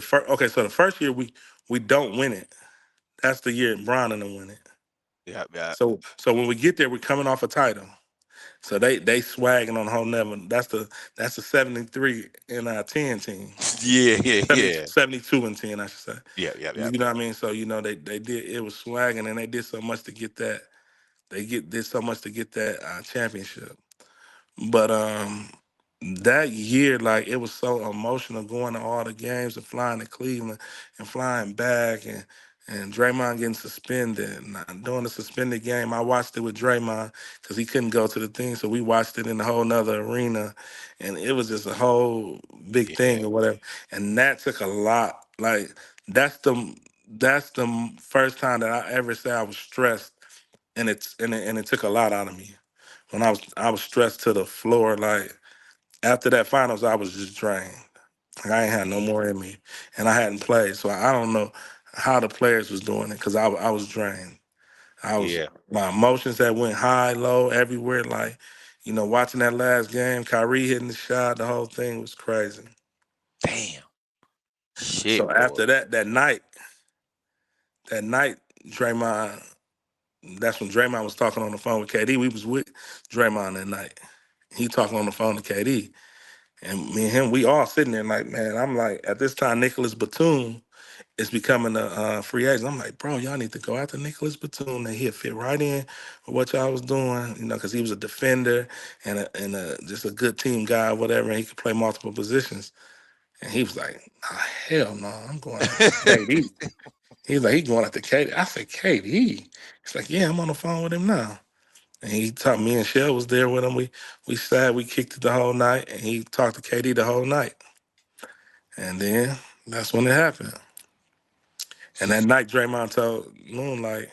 first. Okay, so the first year we don't win it. That's the year Bron and them win it. yeah. So when we get there, we're coming off a title. So they swagging on the whole level. That's the 73 in our 10 team. Yeah, yeah, 70, yeah. 72 and 10, I should say. Yeah. You know what I mean? So they did, it was swagging, and they did so much to get that. Did so much to get that championship. But that year, like it was so emotional going to all the games and flying to Cleveland and flying back and Draymond getting suspended and doing the suspended game. I watched it with Draymond because he couldn't go to the thing, so we watched it in a whole nother arena, and it was just a whole big thing Yeah. or whatever. And that took a lot. Like that's the first time that I ever say I was stressed, and it took a lot out of me when I was stressed to the floor. Like after that finals, I was just drained. Like, I ain't had no more in me, and I hadn't played, so I don't know how the players was doing it because I was drained. I was Yeah. my emotions that went high, low, everywhere. Like, watching that last game, Kyrie hitting the shot, the whole thing was crazy. Damn. Shit, So boy. after that night, Draymond, that's when Draymond was talking on the phone with KD. We was with Draymond that night. He talking on the phone to KD. And me and him, we all sitting there like, man, I'm like, at this time, Nicholas Batum is becoming a free agent. I'm like, bro, y'all need to go after Nicholas Batum. That he'll fit right in with what y'all was doing, because he was a defender and just a good team guy, whatever, and he could play multiple positions. And he was like, nah, hell no, I'm going after KD. He's like, he going after KD. I said, KD? He's like, yeah, I'm on the phone with him now. And he talked, me and Shell was there with him. We sat, we kicked it the whole night, and he talked to KD the whole night. And then that's when it happened. And that night, Draymond told Loon, like,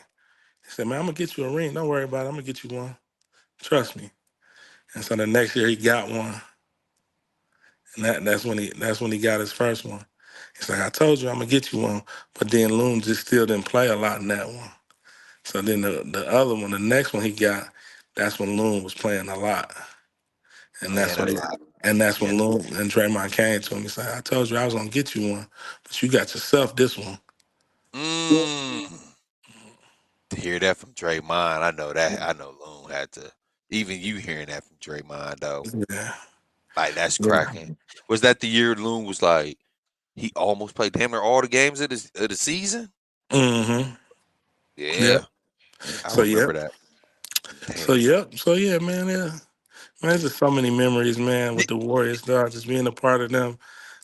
he said, man, I'm gonna get you a ring. Don't worry about it. I'm gonna get you one. Trust me. And so the next year he got one. And that's when he got his first one. He's like, I told you I'm gonna get you one. But then Loon just still didn't play a lot in that one. So then the other one, the next one he got, that's when Loon was playing a lot. And that's Playing a when he, lot. and that's Yeah. when Loon and Draymond came to him. He said, I told you I was gonna get you one, but you got yourself this one. Mm. To hear that from Draymond, I know that. I know Loon had to. Even you hearing that from Draymond, though, Yeah. like that's Yeah. cracking. Was that the year Loon was like he almost played damn near all the games of the season? Mm-hmm. Yeah, Yep. I So remember yep. that. So Damn. yep. So yeah, man, yeah. Man, there's just so many memories, man, with the Warriors, dog. Just being a part of them.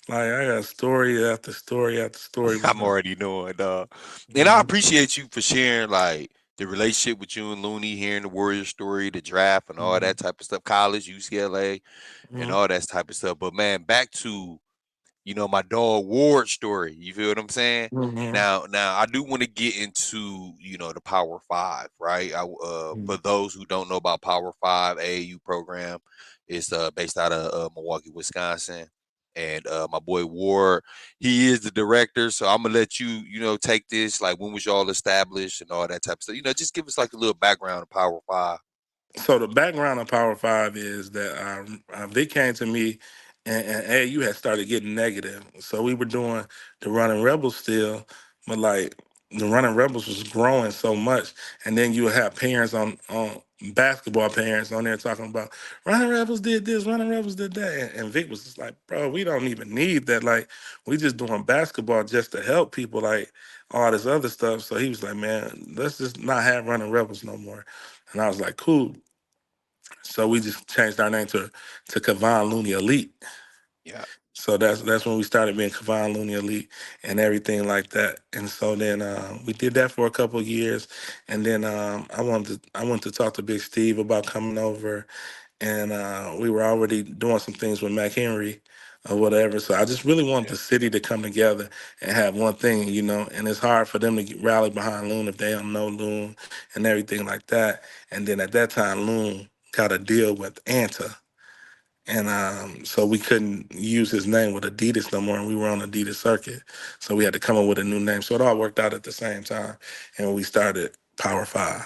Like I got story after story after story with I'm them. already knowing, dog. And I Mhm. appreciate you for sharing like the relationship with you and Looney, hearing the Warriors story, the draft, and all that Mhm. type of stuff, college, UCLA, and Mhm. all that type of stuff. But man, back to my dog Ward story. You feel what I'm saying? Mhm. Now I do want to get into the Power Five, right? For those who don't know about Power Five AAU program, it's based out of Milwaukee, Wisconsin, and my boy Ward, he is the director. So I'm gonna let take this. Like, when was y'all established and all that type of stuff? Just give us like a little background of Power Five. So the background of Power Five is that Vic came to me, and AAU had started getting negative. So we were doing the Running Rebels still, but like the Running Rebels was growing so much, and then you would have parents on basketball parents on there talking about Running Rebels did this, Running Rebels did that, and Vic was just like, bro, we don't even need that. Like we just doing basketball just to help people, like all this other stuff. So he was like, man, let's just not have Running Rebels no more. And I was like, cool. So we just changed our name to Kevon Looney Elite. Yeah, So that's when we started being Kevon Looney Elite and everything like that. And so then we did that for a couple of years, and then I went to talk to Big Steve about coming over, and we were already doing some things with Mac Henry or whatever. So I just really wanted yeah. the city to come together and have one thing, And it's hard for them to rally behind Loon if they don't know Loon and everything like that. And then at that time, Loon got a deal with Anta. And so we couldn't use his name with Adidas no more, and we were on Adidas circuit. So we had to come up with a new name. So it all worked out at the same time, and we started Power Five.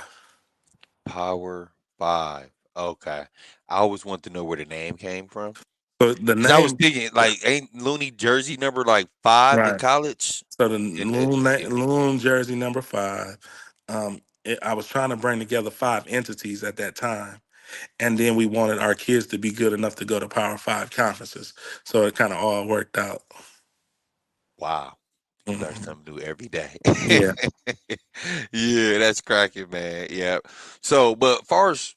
Power Five. Okay, I always want to know where the name came from. So the Cause I was name, thinking, like, ain't Looney jersey number like 5 in right? college? So the And Loon jersey number five. I was trying to bring together five entities at that time, and then we wanted our kids to be good enough to go to Power Five conferences. So it kind of all worked out. wow, you learn Mhm. something new every day. Yeah. Yeah, that's cracking, man. Yeah. So, but far as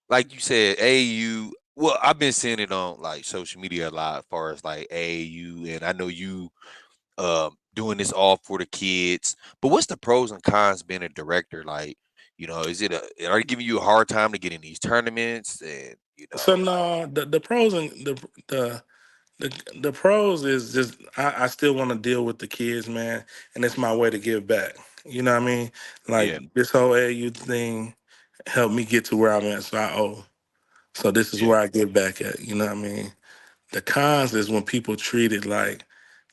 like you said, AAU. Well, I've been seeing it on like social media a lot, as far as like AAU, and I know you doing this all for the kids. But what's the pros and cons being a director? Like, is it are they giving you a hard time to get in these tournaments? And So no, the pros and the the pros is just I still want to deal with the kids, man, and it's my way to give back. You know what I mean? Like yeah, this whole AU thing helped me get to where I'm at, so I owe. So this is yeah, where I give back at. You know what I mean? The cons is when people treat it like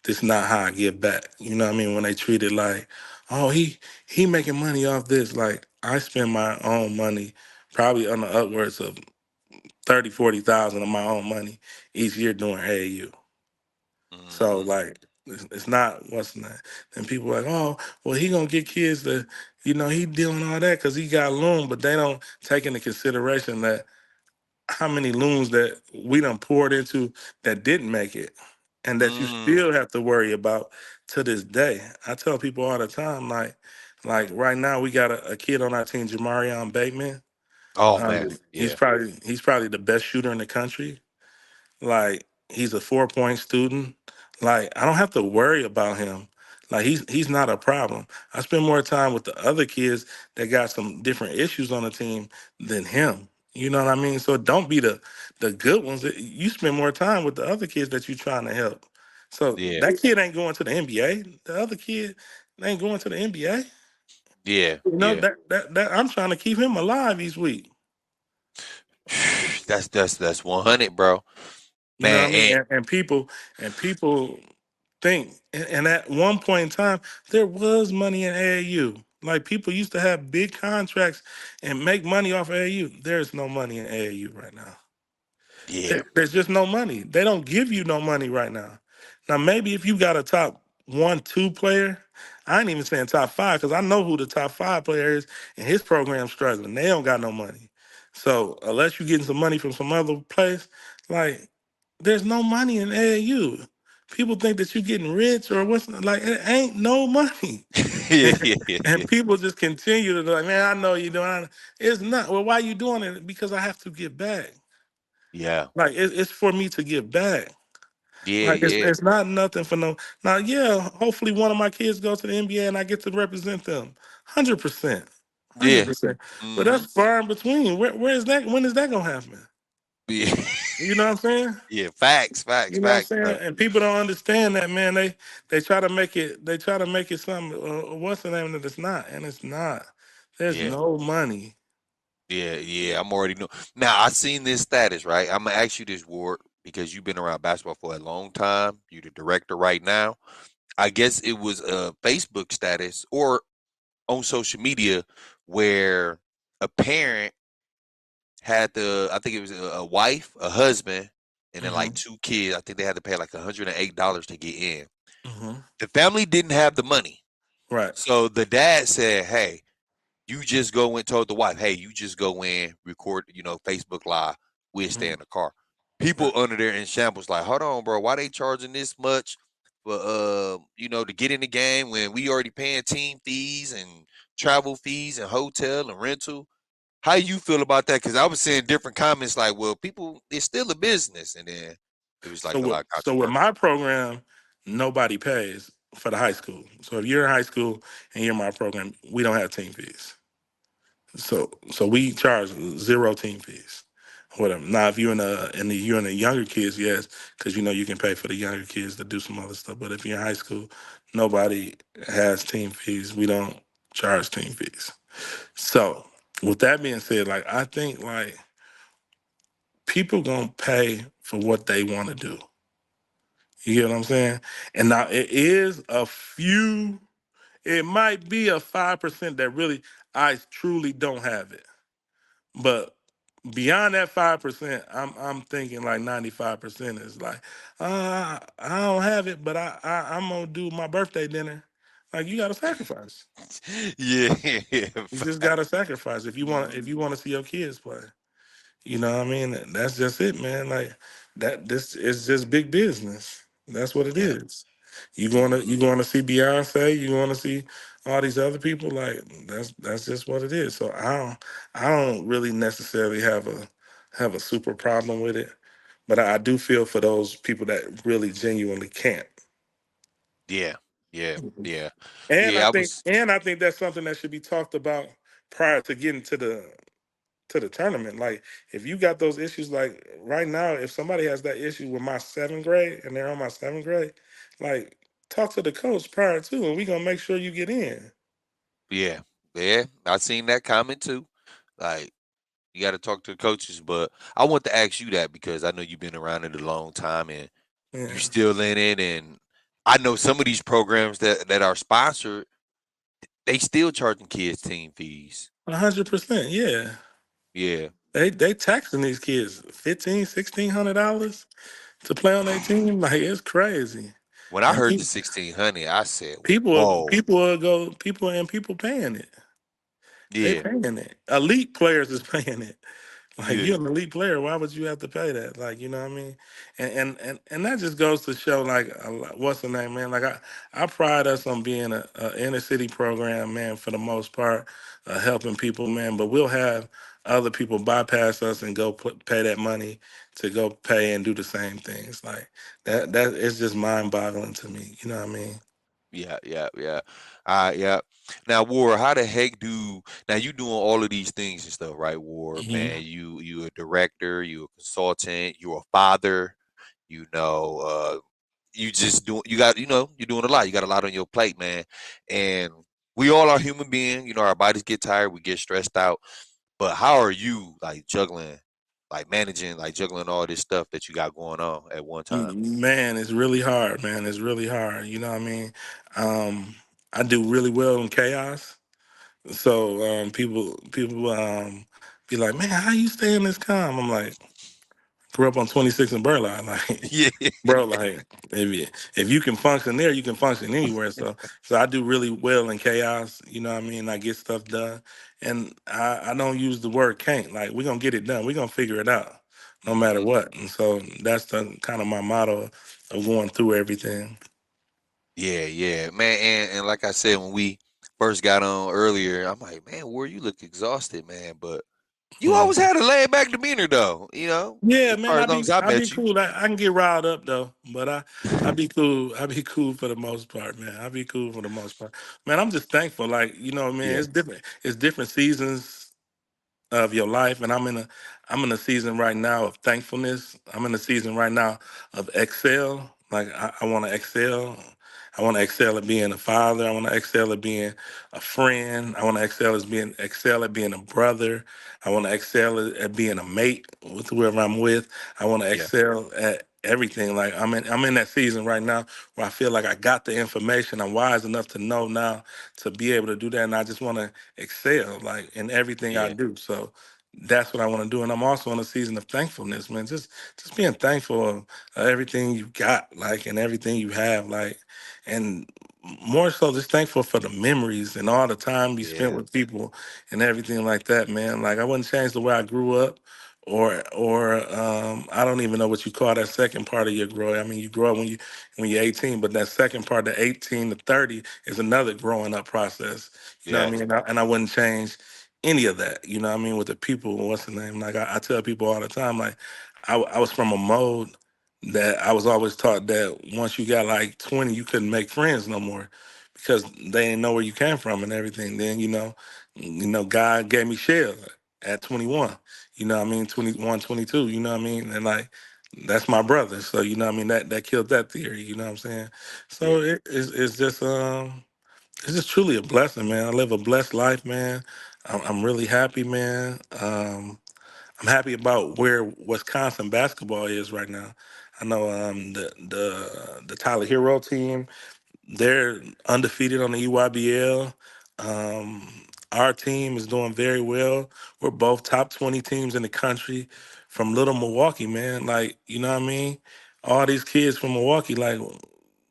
this not how I give back. You know what I mean? When they treat it like, oh, he making money off this. Like I spend my own money probably on the upwards of 30, 40,000 of my own money each year doing AAU. So Mm-hmm. like it's not what's that. And people like, oh, well, he gonna get kids to, he doing all that because he got loan, but they don't take into consideration that how many loons that we done poured into that didn't make it, and that you Mm. still have to worry about to this day. I tell people all the time, like right now we got a kid on our team, Jamarion Bateman. Oh man, He's yeah, probably the best shooter in the country. Like he's a 4 point student. Like I don't have to worry about him. Like he's not a problem. I spend more time with the other kids that got some different issues on the team than him. You know what I mean? So don't be the good ones. You spend more time with the other kids that you're trying to help. So yeah, that kid ain't going to the NBA. The other kid ain't going to the NBA. yeah, You know yeah. that I'm trying to keep him alive each week. That's 100, bro. You know what Man, I mean? and And people think, and at one point in time, there was money in AAU. Like people used to have big contracts and make money off AAU. There's no money in AAU right now. yeah, There's just no money. They don't give you no money right now. Now, maybe if you got a top one, two player, I ain't even saying top five because I know who the top five player is, and his program's struggling. They don't got no money. So unless you're getting some money from some other place, like there's no money in AAU. People think that you're getting rich or what's like it ain't no money. yeah, And, yeah, yeah, and yeah, people just continue to be like, man, I know you're doing it. It's not. Well, why you doing it? Because I have to get back. yeah, Like it's for me to give back. yeah, Like yeah, it's not nothing for no. Now, yeah, hopefully one of my kids goes to the NBA and I get to represent them. 100%, hundred yeah. percent. But Mm-hmm. that's far in between. Where is that? When is that gonna happen? Yeah, You know what I'm saying? yeah. Facts, facts, You know what I'm facts, saying? bro. And people don't understand that, man. They try to make it. They try to make it something. What's the name that it's not? And it's not. There's Yeah, no money. yeah, yeah. I'm already know. Now I seen this status, right? I'm gonna ask you this, Ward, because you've been around basketball for a long time. You the director right now. I guess it was a Facebook status or on social media where a parent had I think it was a wife, a husband, and then like Hmm. two kids. I think they had to pay like $108 to get in. Hmm. The family didn't have the money. Right. So the dad said, hey, you just go and told the wife, hey, you just go in, record, Facebook Live. We'll stay Hmm. in the car. People Right. under there in shambles like, hold on, bro, why they charging this much for to get in the game when we already paying team fees and travel fees and hotel and rental? How you feel about that? Because I was seeing different comments like, well, people, it's still a business. And then it was So like a with lot of so with controversy. my program, nobody pays for the high school. So if you're in high school and you're in my program, we don't have team fees. So we charge zero team fees. Whatever. Now if you're in the younger kids, yes, because you can pay for the younger kids to do some other stuff. But if you're in high school, nobody has team fees. We don't charge team fees. So with that being said, like I think like people gonna pay for what they want to do. You get what I'm saying? And now it is a few, it might be a 5% that really I truly don't have it. But beyond that 5%, I'm thinking like 95% is like, I don't have it, but I'm gonna do my birthday dinner. Like you gotta sacrifice. Yeah, yeah, You just gotta facts. sacrifice if you want Mhm. to see your kids play. You know what I mean? That's just it, man. Like this is just big business. That's what it Yeah. is. You Mhm. going to see Beyonce? You want to see all these other people? Like that's just what it is. So I don't really necessarily have a super problem with it, but I do feel for those people that really genuinely can't. Yeah, yeah, yeah, And I yeah. I think was, and I think that's something that should be talked about prior to getting to the tournament. Like if you got those issues, like right now, if somebody has that issue with my seventh grade and they're on my seventh grade, like talk to the coach prior to, and we gonna make sure you get in. yeah, yeah. I seen that comment too. Like. You got to talk to the coaches. But I want to ask you that because I know you've been around it a long time and you Yeah, still in it. And I know some of these programs that are sponsored, they still charging kids team fees. 100%. Yeah, Yeah. they taxing these kids 15, $1,600 to play on their team. Like it's crazy. When I And heard the 1600, I said, people "Whoa, will go people paying it. They yeah, paying it. Elite players is paying it. Like yeah, you're an elite player, why would you have to pay that? Like, you know what I mean? And that just goes to show like what's the name, man? Like I pride us on being a inner city program, man, for the most part, helping people, man. But we'll have other people bypass us and go pay that money to go pay and do the same things. Like that is just mind boggling to me. You know what I mean? yeah, yeah, yeah, yeah." Now, War, how the heck do now you doing all of these things and stuff, right, War? Man, Hmm. you a director, you a consultant, you a father, you know, you just doing you got you're doing a lot. You got a lot on your plate, man. And we all are human beings. You know, our bodies get tired, we get stressed out. But how are you like juggling, like managing, like juggling all this stuff that you got going on at one time? Man, it's really hard, man. It's really hard. You know what I mean? Um, I do really well in chaos. So people be like, man, how you staying this calm? I'm like, grew up on 26 and Burleigh. Like, Yeah, bro, like if you can function there, you can function anywhere. So I do really well in chaos. You know what I mean? I get stuff done, and I don't use the word can't. Like we're gonna get it done. We're gonna figure it out, no matter hmm what. And so that's the kind of my motto of going through everything. yeah, yeah, man. And like I said, when we first got on earlier, I'm like, man, War, you look exhausted, man. But you always Mhm. had a laid back demeanor, though. You know, Yeah, as man, far as long as I I be met you. cool. I can get riled up though, but I be cool. I be cool for the most part, man. I be cool for the most part, man. I'm just thankful, like you know, man. Yeah, It's different. It's different seasons of your life, and I'm in a season right now of thankfulness. I'm in a season right now of excel. Like I want to excel. I want to excel at being a father. I want to excel at being a friend. I want to excel at being a brother. I want to excel at being a mate with whoever I'm with. I want to yeah, excel at everything. Like I'm in that season right now where I feel like I got the information. I'm wise enough to know now to be able to do that, and I just want to excel like in everything I yeah, do. So that's what I want to do. And I'm also in a season of thankfulness, man. Just being thankful of everything you got, like, and everything you have, like, and more so just thankful for the memories and all the time you spent yeah, with people and everything like that, man. Like I wouldn't change the way I grew up or I don't even know what you call that second part of your growth. I mean, you grow up when you're 18, but that second part, the 18 to 30, is another growing up process. You know what I mean? yes, And I wouldn't change any of that. You know what I mean? With the people, what's the name? Like I tell people all the time, like I was from a mode that I was always taught that once you got like 20, you couldn't make friends no more because they didn't know where you came from and everything. Then God gave me shell at 21. You know what I mean? 21, 22. You know what I mean? And like that's my brother. So you know what I mean? That killed that theory. You know what I'm saying? yeah, So it's just truly a blessing, man. I live a blessed life, man. I'm really happy, man. I'm happy about where Wisconsin basketball is right now. I know the Tyler Hero team, they're undefeated on the EYBL. Um, our team is doing very well. We're both top 20 teams in the country from little Milwaukee, man. Like, you know what I mean? All these kids from Milwaukee, like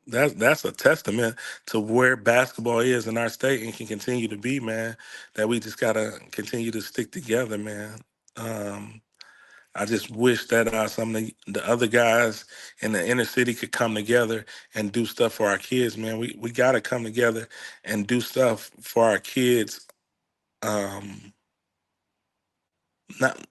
that's a testament to where basketball is in our state and can continue to be, man. That we just gotta continue to stick together, man. Um, I just wish that some of the other guys in the inner city could come together and do stuff for our kids, man. We gotta come together and do stuff for our kids. Um, not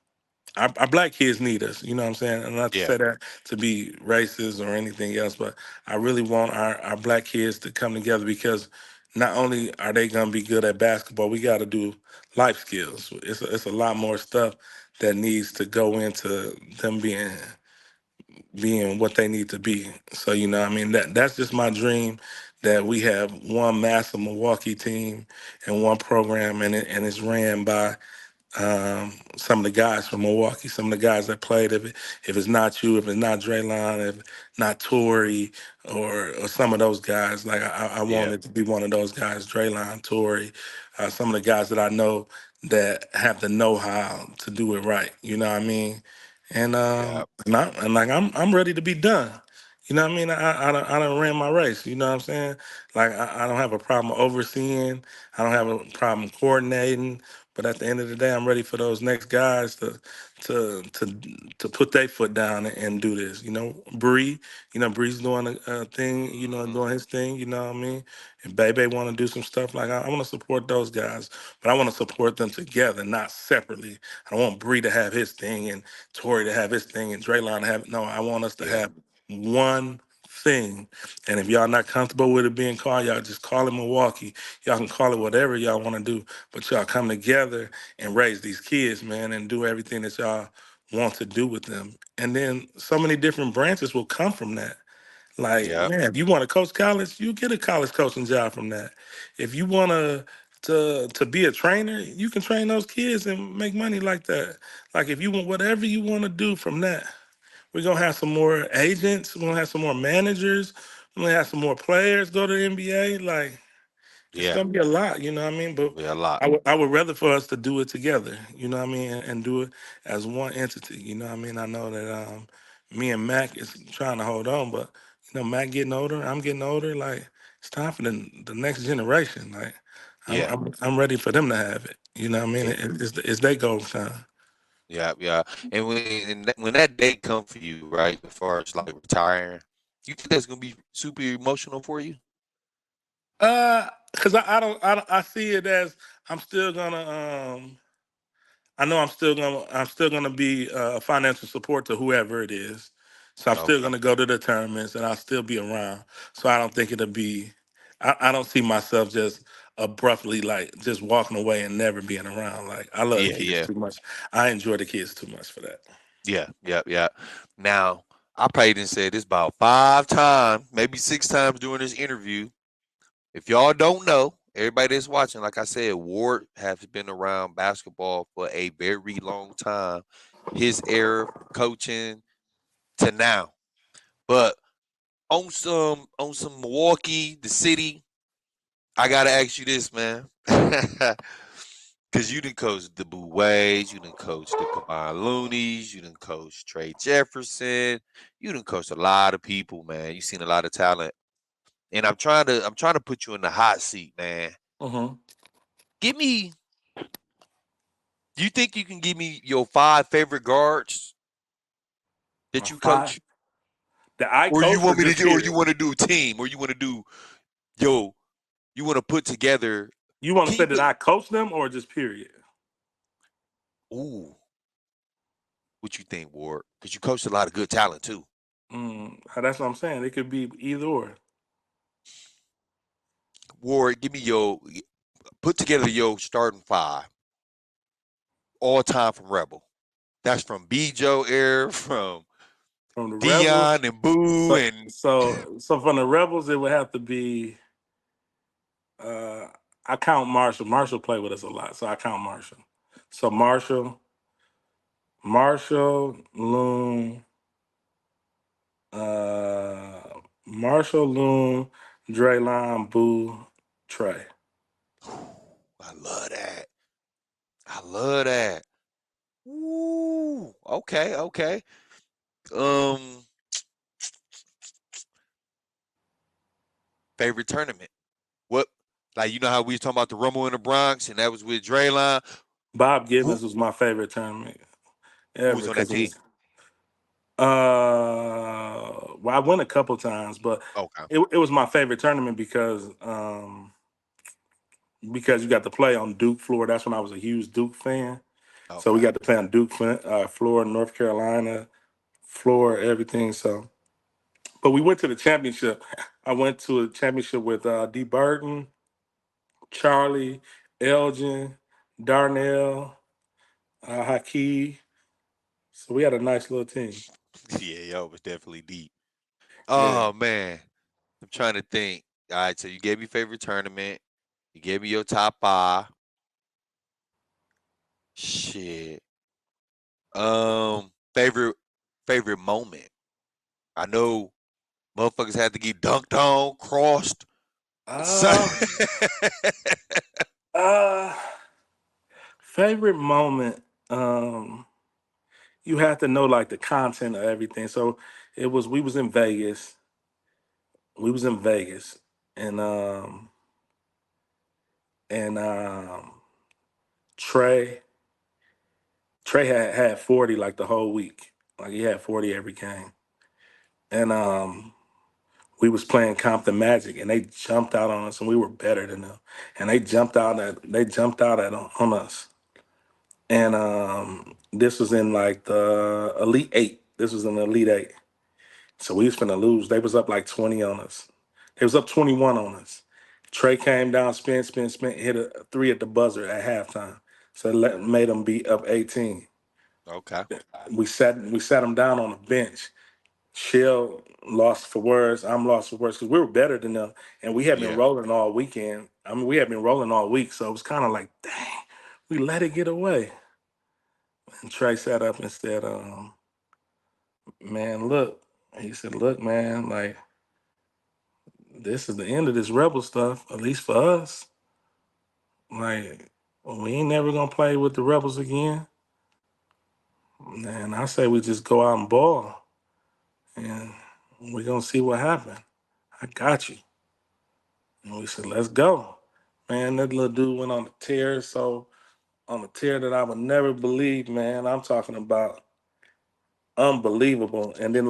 our black kids need us. You know what I'm saying? And not to yeah, say that to be racist or anything else, but I really want our black kids to come together because not only are they gonna be good at basketball, we got to do life skills. It's a lot more stuff that needs to go into them being what they need to be. So I mean that's just my dream that we have one massive Milwaukee team and one program and it's ran by Some of the guys from Milwaukee, some of the guys that played. If it's not you, if it's not Draylon, if not Tory, or some of those guys, like I Yeah. wanted to be one of those guys, Draylon, Tory, some of the guys that I know that have the know-how to do it right. You know what I mean? And Yeah. I'm ready to be done. You know what I mean? I done ran my race. You know what I'm saying? Like I don't have a problem overseeing. I don't have a problem coordinating. But at the end of the day, I'm ready for those next guys to to to put their foot down and do this. You know, Bree. You know, Bree's doing a thing. You know, Hmm. doing his thing. You know what I mean? And Bebe want to do some stuff. Like I want to support those guys, but I want to support them together, not separately. I don't want Bree to have his thing and Tori to have his thing and Draylon to have. No, I want us to Yeah. have one thing. And if y'all not comfortable with it being called, y'all just call it Milwaukee. Y'all can call it whatever y'all want to do, but y'all come together and raise these kids, man, and do everything that y'all want to do with them. And then so many different branches will come from that. Like, Yeah. man, if you want to coach college, you get a college coaching job from that. If you want to be a trainer, you can train those kids and make money like that. Like if you want whatever you want to do from that, we're gonna have some more agents. We're gonna have some more managers. We're gonna have some more players go to the NBA. Like it's Yeah. gonna be a lot, you know what I mean? But It'll be a lot. I would rather for us to do it together, you know what I mean, and do it as one entity. You know what I mean? I know that me and Mac is trying to hold on, but you know, Mac getting older, I'm getting older. Like it's time for the next generation. Like Yeah. I'm ready for them to have it. You know what I mean? Yeah. It's their goal time. Yeah. Yeah. And when that day come for you, right, as far as like retiring, you think that's gonna be super emotional for you? Cause I see it as I'm still gonna I know I'm still gonna be a financial support to whoever it is. So I'm still Okay. gonna go to the tournaments and I'll still be around. So I don't think it'll be I don't see myself just abruptly like just walking away and never being around. Like I love the Yeah. kids Yeah. too much. I enjoy the kids too much for that. Yeah. Yeah. Yeah. Now, I probably didn't say this about 5 times, maybe 6 times during this interview. If y'all don't know, everybody that's watching, like I said, Ward has been around basketball for a very long time. His era from coaching to now. But on some Milwaukee, the city, I gotta ask you this, man. Cause you done coach the Boo Ways, you done coach the Looney'S, you done coach TRAE Jefferson, you done coach a lot of people, man. You seen a lot of talent. And I'm trying to put you in the hot seat, man. Mm-hmm. Give me Do you think you can give me your 5 favorite guards that My you five. coach? The I Or you coach or want me to just do or you period? want to do a team, or you want to do yo, you want to put together You want to can say you that put I coach them or just period? ooh, what you think, Ward? Because you coached a lot of good talent too. That's what I'm saying. It could be either or. Ward, give me your put together your starting 5 all time from Rebel. That's from B Joe era, from From the Rebels. Dion and Boo So and so from the Rebels, it would have to be. Uh, I count Marshall. Marshall played with us a lot, so I count Marshall. So Marshall, Loon, Marshall, Loon, Draylon, Boo, Trey. I love that. I love that. Ooh, okay, okay. Um, favorite tournament. What, like, you know how we was talking about the Rumble in the Bronx, and that was with Draylon. Bob Who Gibbons was my favorite tournament who ever was on that because it team? was. Well, I went a couple times, but Okay, it was my favorite tournament because you got to play on Duke floor. That's when I was a huge Duke fan. So we okay. got to play on Duke floor, North Carolina floor, everything. So, but we went to the championship. I went to a championship with D. Burton, Charlie, Elgin, Darnell, Hakeem. So we had a nice little team. Yeah, yo, it was definitely deep. Yeah. Oh man, I'm trying to think. All right, so you gave me favorite tournament. You gave me your top 5. Shit. Favorite moment. I know motherfuckers had to get dunked on, crossed. So- Uh, uh, Favorite moment. You have to know like the content of everything. So we was in Vegas. We was in Vegas, and and Trey Trey had 40 like the whole week. Like he had 40 every game, and we was playing Compton Magic, and they jumped out on us, and we were better than them, and they jumped out at on us, and this was in like the Elite Eight. This was in the Elite Eight. So we was finna lose. They was up like 20 on us. They was up 21 on us. Trey came down, spin, hit a three at the buzzer at halftime. So made them be up 18. okay. We sat them down on the bench. Shell lost for words. I'm lost for words because we were better than them, and we had been Yeah. rolling all weekend. I mean, we had been rolling all week, so it was kind of like, dang, we let it get away. And Trey sat up and said, "Man, look." He said, "Look, man, like this is the end of this rebel stuff, at least for us. Like, we ain't never gonna play with the rebels again. And I say we just go out and ball, and we gonna see what happens. I got you." And we said, "Let's go." Man, that little dude went on a tear, so on a tear that I would never believe, man. I'm talking about unbelievable. And then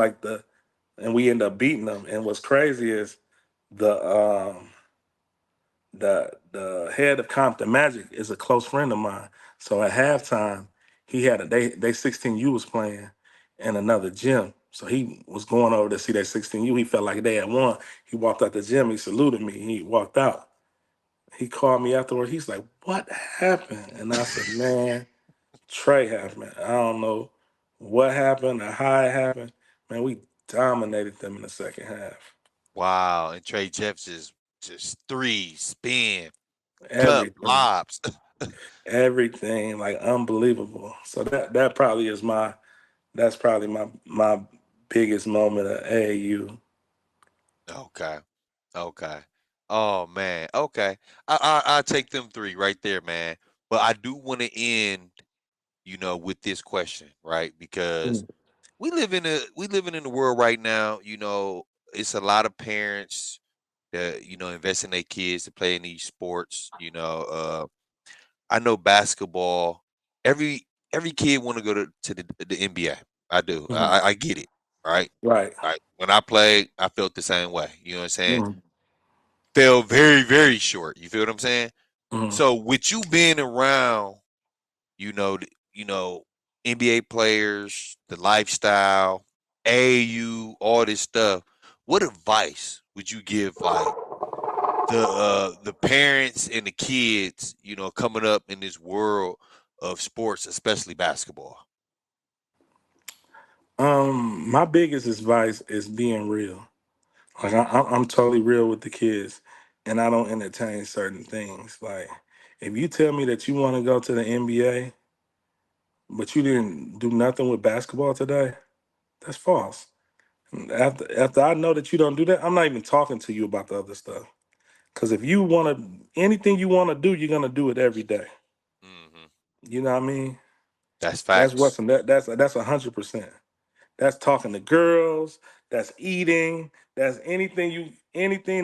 and we end up beating them. And what's crazy is the the head of Compton Magic is a close friend of mine. So at halftime, he had they 16U was playing in another gym. So he was going over to see that 16U. He felt like they had won. He walked out the gym. He saluted me. He walked out. He called me afterward. He's like, "What happened?" And I said, "Man, Trey happened. I don't know what happened or how it happened. Man, we dominated them in the second half. Wow. And Trey Jeffs is just three, spin, cut, Everything, lobs. everything, like unbelievable. So that probably is that's probably my biggest moment at AAU. Okay. Okay. Oh man. Okay. I take them three right there, man. But I do want to end, with this question, right? Because Mm. we living in the world right now, it's a lot of parents that, invest in their kids to play in these sports. I know basketball, every kid want to go to the NBA. I do. Mhm. I get it, right? Right. Right. When I played, I felt the same way. You know what I'm saying? Mhm. Fell very, very short. You feel what I'm saying? Mhm. So with you being around, you know, NBA players, the lifestyle, AU, all this stuff, what advice would you give like the parents and the kids, coming up in this world of sports, especially basketball? My biggest advice is being real. Like I'm totally real with the kids, and I don't entertain certain things. Like if you tell me that you want to go to the NBA, but you didn't do nothing with basketball today, that's false. After I know that you don't do that, I'm not even talking to you about the other stuff. Because if you want to, anything you want to do, you're gonna do it every day. Hmm. You know what I mean? That's That's facts. what's that's 100%. That's talking to girls. That's eating. That's anything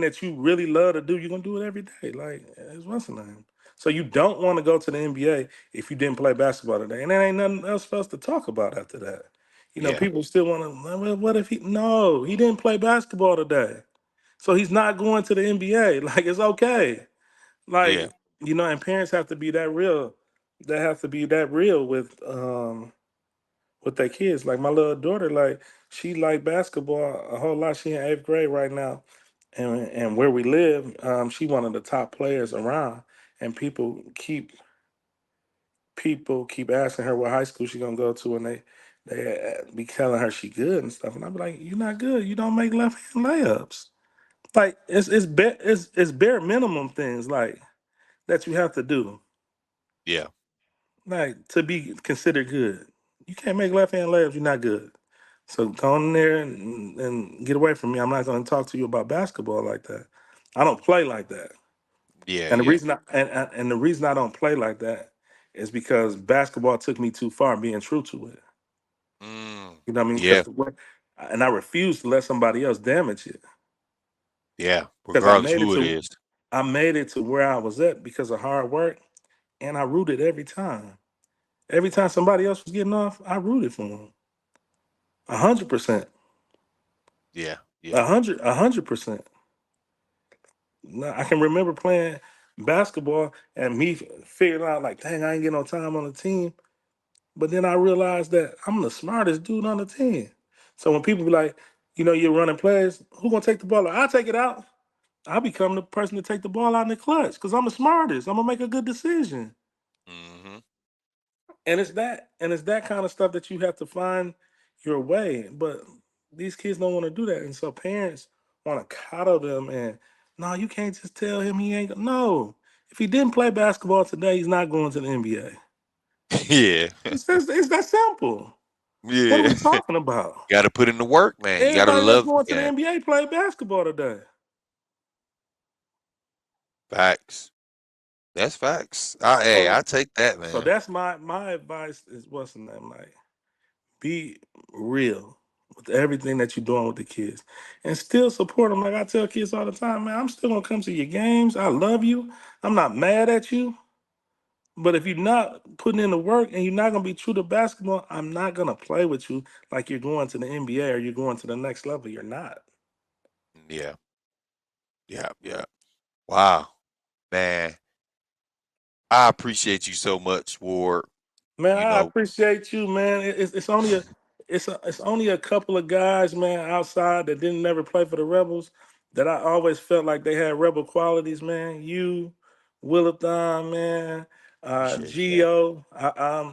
that you really love to do. You're gonna do it every day. Like it's what's the name. So you don't want to go to the NBA if you didn't play basketball today, and there ain't nothing else for us to talk about after that. Yeah. People still want to. Well, what if he? No, he didn't play basketball today, so he's not going to the NBA. Like it's okay. Yeah. Like and parents have to be that real. They have to be that real with their kids. Like my little daughter, like she like basketball a whole lot. She in eighth grade right now, and where we live, she one of the top players around. And people keep asking her what high school she gonna go to, and they be telling her she good and stuff. And I be like, you're not good. You don't make left hand layups. Like it's bare minimum things like that you have to do. Yeah. like to be considered good. You can't make left hand layups. You're not good. So go in there and get away from me. I'm not going to talk to you about basketball like that. I don't play like that. Yeah, And the yeah. reason and the reason I don't play like that is because basketball took me too far being true to it. Mm, You know what I mean? yeah, Because and I refuse to let somebody else damage it. yeah. Because I Regardless made it who it to is. I made it to where I was at because of hard work, and I rooted every time. Every time somebody else was getting off, I rooted for them. 100%. Yeah, yeah. A hundred percent. I can remember playing basketball and me figuring out like, dang, I ain't getting no time on the team. But then I realized that I'm the smartest dude on the team. So when people be like, you're running plays, who gonna take the ball? I take it out. I become the person to take the ball out in the clutch because I'm the smartest. I'm gonna make a good decision. Hmm. And it's that kind of stuff that you have to find your way. But these kids don't want to do that. And so parents want to coddle them and no, you can't just tell him he ain't no. If he didn't play basketball today, he's not going to the NBA. Yeah, It's that simple. What are yeah. we talking about? Got to put in the work, man. You got to Everybody that's love the going to the game. NBA play basketball today. Facts. That's facts. Hey, So I take that, so man. that's my advice is what's the name like be real with everything that you're doing with the kids and still support them. Like I tell kids all the time, man, I'm still gonna come to your games. I love you. I'm not mad at you. But if you're not putting in the work and you're not gonna be true to basketball, I'm not gonna play with you like you're going to the NBA or you're going to the next level. You're not. Yeah, yeah, yeah. Wow, man. I appreciate you so much, Ward. Man, You I know, appreciate you, man. It's only a couple of guys, man, outside that didn't never play for the Rebels that I always felt like they had rebel qualities, man. You, Willathon, man, appreciate that. Geo.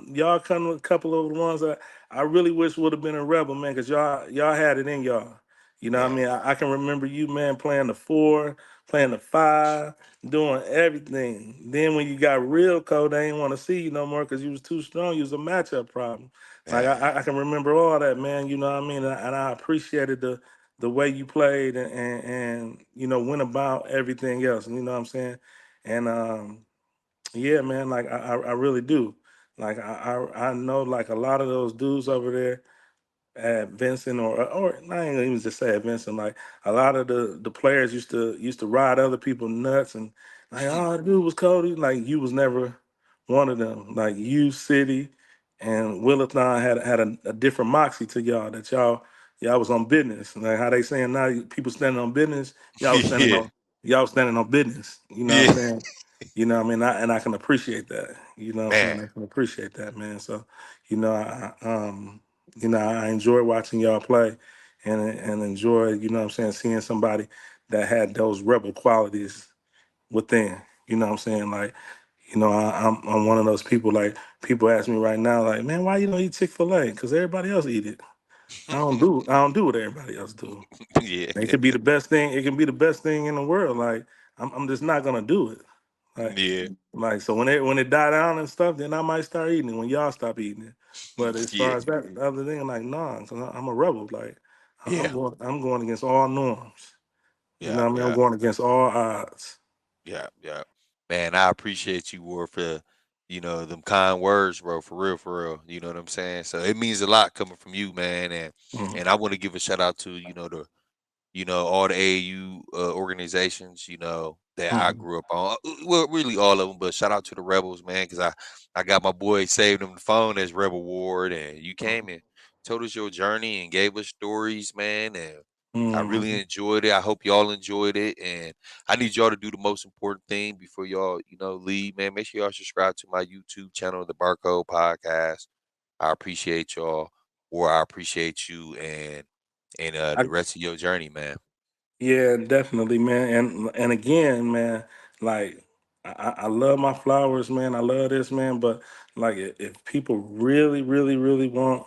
Y'all come with a couple of the ones that I really wish would have been a rebel, man, because y'all had it in y'all. You know what I Yeah, mean? I can remember you, man, playing the four, playing the five, doing everything. Then when you got real cold, they ain't want to see you no more because you was too strong. You was a matchup problem. Like man. I can remember all that, man. You know what I mean? And I appreciated the way you played and went about everything else. You know what I'm saying? And yeah, man. Like I really do. Like I know like a lot of those dudes over there at Vincent or I ain't gonna even just say at Vincent. Like a lot of the players used to ride other people nuts and like oh dude was Cody. Like you was never one of them. Like you, City, and Willathon had a different moxie to y'all that y'all was on business. Like how they saying now people standing on business, Yeah, y'all was standing on business. You know what I'm yeah, saying? You know what I mean? And I can appreciate that. You know what I'm saying? man. I can appreciate that, man. So, you know, I enjoy watching y'all play and enjoy, what I'm saying, seeing somebody that had those rebel qualities within. You know what I'm saying? Like, I'm one of those people like people ask me right now, like, man, why you don't eat Chick-fil-A? Because everybody else eat it. I don't do what everybody else do. Yeah, It could be the best thing, it can be the best thing in the world. Like, I'm just not gonna do it. Like, yeah, so when it die down and stuff, then I might start eating it when y'all stop eating it. But as yeah, far as that the other thing, like nah, because I'm a rebel. Like yeah, I'm going against all norms. You yeah, know what I mean? I'm yeah, going against all odds. yeah, yeah. Man, I appreciate you, Ward, for them kind words, bro. For real, for real. You know what I'm saying? So it means a lot coming from you, man. And Mhm. and I want to give a shout out to the all the AAU organizations, that I Mhm. grew up on. Well, really all of them, but shout out to the Rebels, man, because I got my boy saved him the phone as Rebel Ward, and you came and told us your journey and gave us stories, man, and I really Mhm. enjoyed it. I hope y'all enjoyed it, and I need y'all to do the most important thing before y'all, leave, man. Make sure y'all subscribe to my YouTube channel, the Barcode Podcast. I appreciate y'all, or I appreciate you, and I, the rest of your journey, man. yeah, definitely, man. And again, man, like I love my flowers, man. I love this, man. But like, if people really, really, really want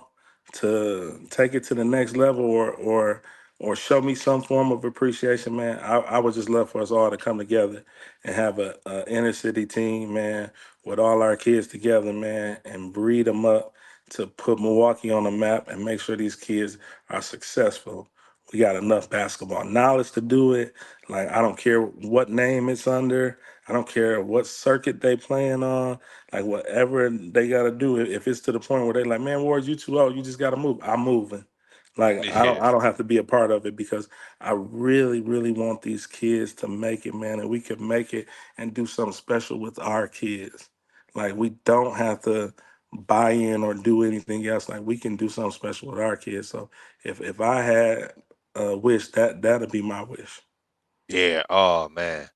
to take it to the next level, or or show me some form of appreciation, man, I would just love for us all to come together and have a inner city team, man, with all our kids together, man, and breed them up to put Milwaukee on the map and make sure these kids are successful. We got enough basketball knowledge to do it. Like, I don't care what name it's under. I don't care what circuit they playing on. Like, whatever they got to do, if it's to the point where they like, man, Ward, you too old, you just got to move. I'm moving. Like, I don't Yeah. I don't have to be a part of it because I really, really want these kids to make it, man, and we can make it and do something special with our kids. Like, we don't have to buy in or do anything else. Like, we can do something special with our kids. So if I had a wish, that'd be my wish. Yeah. Oh man.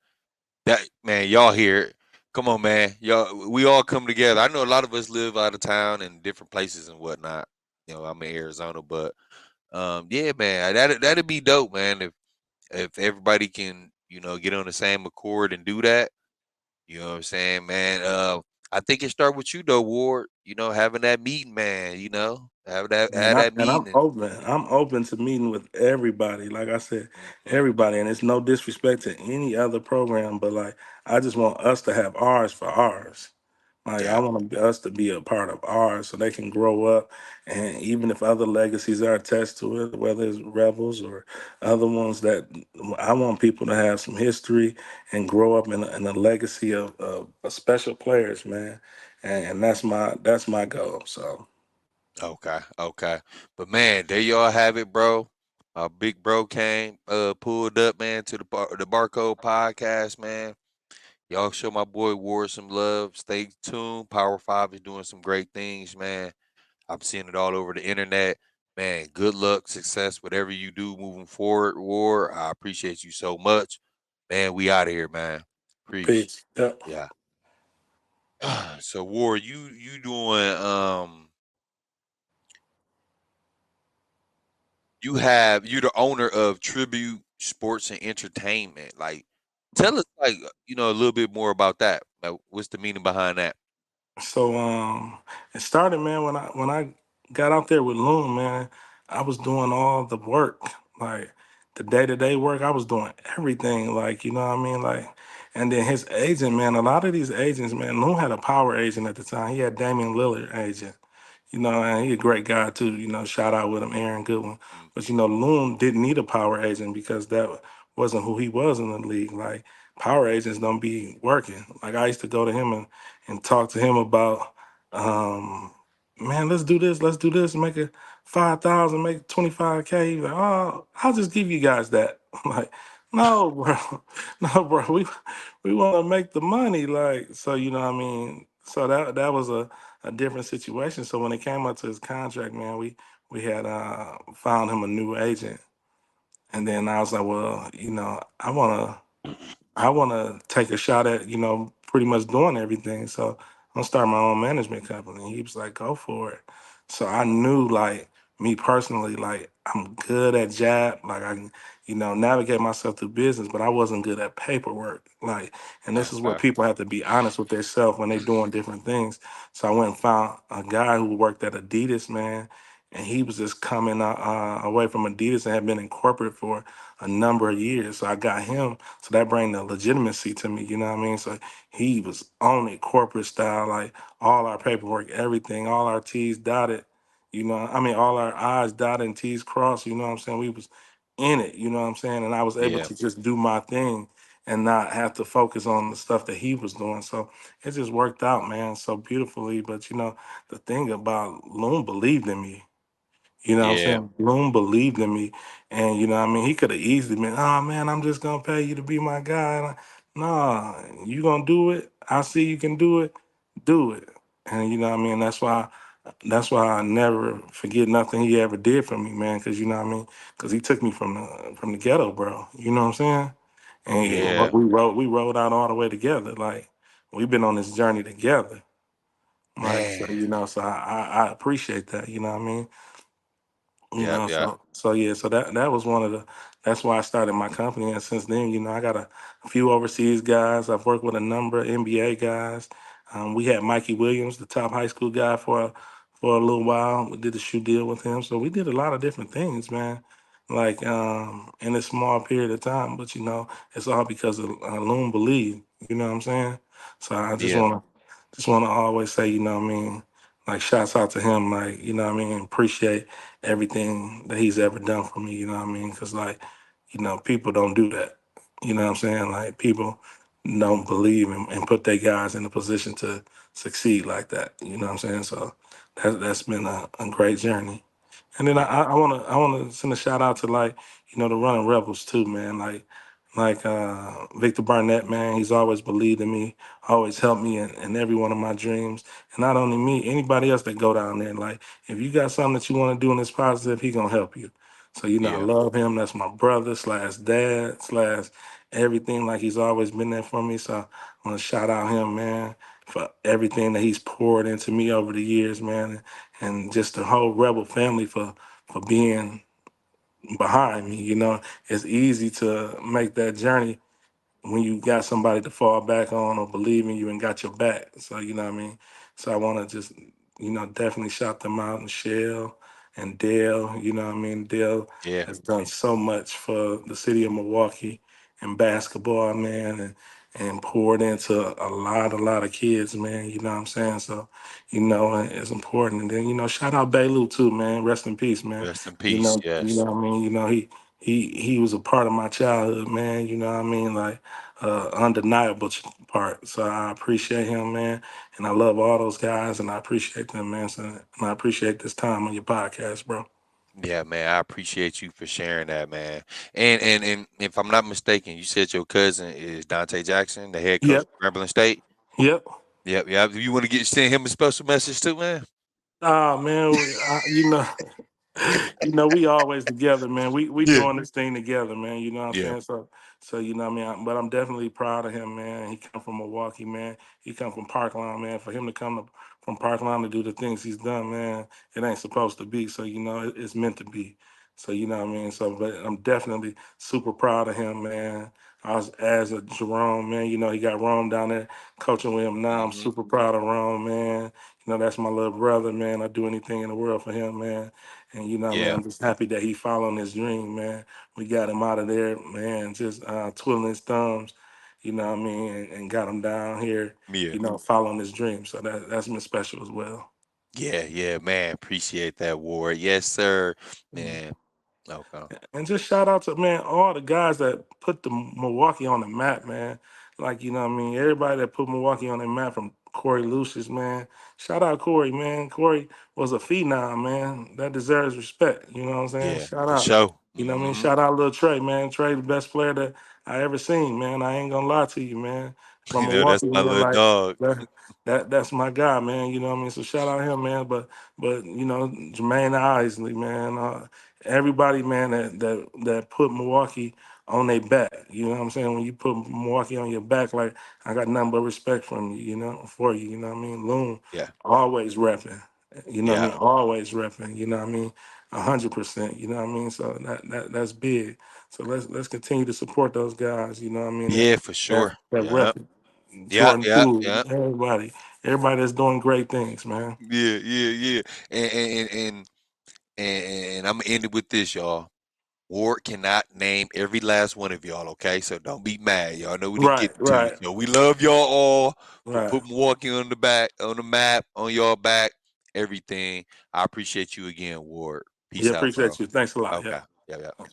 That man, y'all here. Come on, man. Y'all, we all come together. I know a lot of us live out of town in different places and whatnot. I'm in Arizona, but yeah, man, that'd be dope, man. If everybody can, get on the same accord and do that. You know what I'm saying, man. I think it start with you though, Ward. Having that meeting, man. And have that I'm meeting. And, open. I'm open to meeting with everybody. Like I said, mhm. everybody. And it's no disrespect to any other program, but like I just want us to have ours for ours. Like I Yeah. want us to be a part of ours so they can grow up. And even if other legacies are attached to it, whether it's rebels or other ones, that I want people to have some history and grow up in a legacy of special players, man. And that's my goal. So. Okay. Okay. But man, there y'all have it, bro. Big bro came, pulled up, man, to the Barcode podcast, man. Y'all show my boy Ward some love. Stay tuned. Power 5 is doing some great things, man. I'm seeing it all over the internet. Man, good luck, success, whatever you do moving forward, Ward. I appreciate you so much. Man, we out of here, man. Preach. Peace. Yep. Yeah. So Ward, you doing you're the owner of Tribute Sports and Entertainment. Like, tell us a little bit more about that. Like, what's the meaning behind that? So it started, man, when I got out there with Loon, man, I was doing all the work, like the day-to-day work. I was doing everything, like, you know what I mean? Like, and then his agent, man, a lot of these agents, man, Loon had a power agent at the time. He had Damian Lillard agent. And he a great guy too, shout out with him, Aaron Goodwin. Mm, But Loon didn't need a power agent because that wasn't who he was in the league. Like power agents don't be working. Like I used to go to him and talk to him about, um, man, let's do this, make it 5,000, make 25K. He's like, oh, I'll just give you guys that. I'm like, no, bro, no, bro, we want to make the money, like, so what I mean. So that was a different situation. So when it came up to his contract, man, we had found him a new agent, and then I was like, well, I want to take a shot at, pretty much doing everything. So I'm gonna start my own management company. He was like, go for it. So I knew, like, me personally, like, I'm good at jab. Like, I can, navigate myself through business, but I wasn't good at paperwork. Like, and this is where okay. people have to be honest with themselves when they're doing different things. So I went and found a guy who worked at Adidas, man. And he was just coming away from Adidas and had been in corporate for a number of years. So I got him, so that bring the legitimacy to me, you know what I mean? So he was on it, corporate style, like all our paperwork, everything, all our T's dotted, all our I's dotted and T's crossed, you know what I'm saying? We was in it, you know what I'm saying? And I was able Yeah. to just do my thing and not have to focus on the stuff that he was doing. So it just worked out, man, so beautifully. But the thing about Loon believed in me. You know what I'm Yeah. saying? Bloom believed in me. And he could have easily been, oh man, I'm just gonna pay you to be my guy. Nah, you gonna do it. I see you can do it. And that's why I never forget nothing he ever did for me, man. Cause cause he took me from the ghetto, bro. You know what I'm saying? And Yeah. we rode out all the way together. Like we've been on this journey together. Like so, Man. so I appreciate that, you know what I mean? Yeah. Yeah. So yeah, so that was one of the that's why I started my company. And since then, I got a few overseas guys. I've worked with a number of NBA guys. We had Mikey Williams, the top high school guy, for a little while. We did a shoe deal with him. So we did a lot of different things, man. like in a small period of time. But it's all because of Loon believe. You know what I'm saying? So I Yeah, just wanna always say, what I mean, like shouts out to him, like, what I mean, appreciate everything that he's ever done for me, you know what I mean? Cause like, people don't do that. You know what I'm saying? Like people don't believe and put their guys in a position to succeed like that. You know what I'm saying? So that's been a great journey. And then yeah, I wanna send a shout out to like, the running rebels too, man. Like Victor Barnett, man, he's always believed in me, always helped me in every one of my dreams. And not only me, anybody else that go down there. Like if you got something that you want to do and it's positive, he gonna help you. So I yeah, love him. That's my brother slash dad slash everything. Like he's always been there for me. So I want to shout out him, man, for everything that he's poured into me over the years, man, and just the whole Rebel family for being behind me. It's easy to make that journey when you got somebody to fall back on or believe in you and got your back. So you know what I mean. So I want to just definitely shout them out, and Shell and Dale. You know what I mean. Dale yeah, has done so much for the city of Milwaukee and basketball, man, and poured into a lot of kids, man. You know what I'm saying. So and it's important. And then shout out Bailu too, man. Rest in peace, man. rest in peace. Yes. What I mean. He was a part of my childhood, man. You know what I mean, like undeniable part. So I appreciate him, man, and I love all those guys, and I appreciate them, man. So, and I appreciate this time on your podcast, bro. Yeah, man, I appreciate you for sharing that, man. And if I'm not mistaken, you said your cousin is Dante Jackson, the head coach Yep, of Grambling State. yep. Yep, yep. You want to send him a special message too, man? Ah, man, we always together, man. We Yeah, doing this thing together, man. You know what I'm yeah, saying? So what I mean. But I'm definitely proud of him, man. He come from Milwaukee, man. He come from Parkland, man. For him to from Parkland to do the things he's done, man, it ain't supposed to be. So it's meant to be. So what I mean. So, but I'm definitely super proud of him, man. I was as a Jerome, man. He got Rome down there coaching with him now. I'm hmm, super proud of Rome, man. That's my little brother, man. I do anything in the world for him, man. And what I mean, yeah, I'm just happy that he following his dream, man. We got him out of there, man, just twiddling his thumbs, what I mean, and got him down here, yeah, following his dream. So that's been special as well. yeah, yeah, man. Appreciate that, Ward. Yes, sir, Mm. man. Okay. And just shout out to man all the guys that put the Milwaukee on the map, man. Like what I mean, everybody that put Milwaukee on the map from Corey Lucius, man. Shout out Corey, man. Corey was a phenom, man. That deserves respect. You know what I'm saying? Yeah, Shout for out. sure. You know what I mean? Hmm. Shout out little Trey, man. Trey, the best player that I ever seen, man. I ain't gonna lie to you, man. From That's Milwaukee, my man, little like dog. that's my guy, man. You know what I mean? So shout out him, man. But Jermaine Isley, man. Everybody, man, that put Milwaukee on their back. You know what I'm saying? When you put Milwaukee on your back, like I got nothing but respect from you, for you. You know what I mean? Loon Yeah, always repping. You know what I yeah, mean? Always repping. You know what I mean? 100%. You know what I mean? So that's big. So let's continue to support those guys. You know what I mean? yeah, for That sure. that Yeah, rep it. yeah, Jordan yeah, Poole, yeah. everybody that's doing great things, man. Yeah, yeah, yeah. And I'm gonna end it with this, y'all. Ward cannot name every last one of y'all, okay? So don't be mad. Y'all know we didn't Right, get to you. right, So we love y'all all for right. putting Milwaukee on the back, on the map, on y'all back, everything. I appreciate you again, Ward. Yeah, Peace out, bro. appreciate you. Thanks a lot. Yeah. Okay. Yeah, yeah.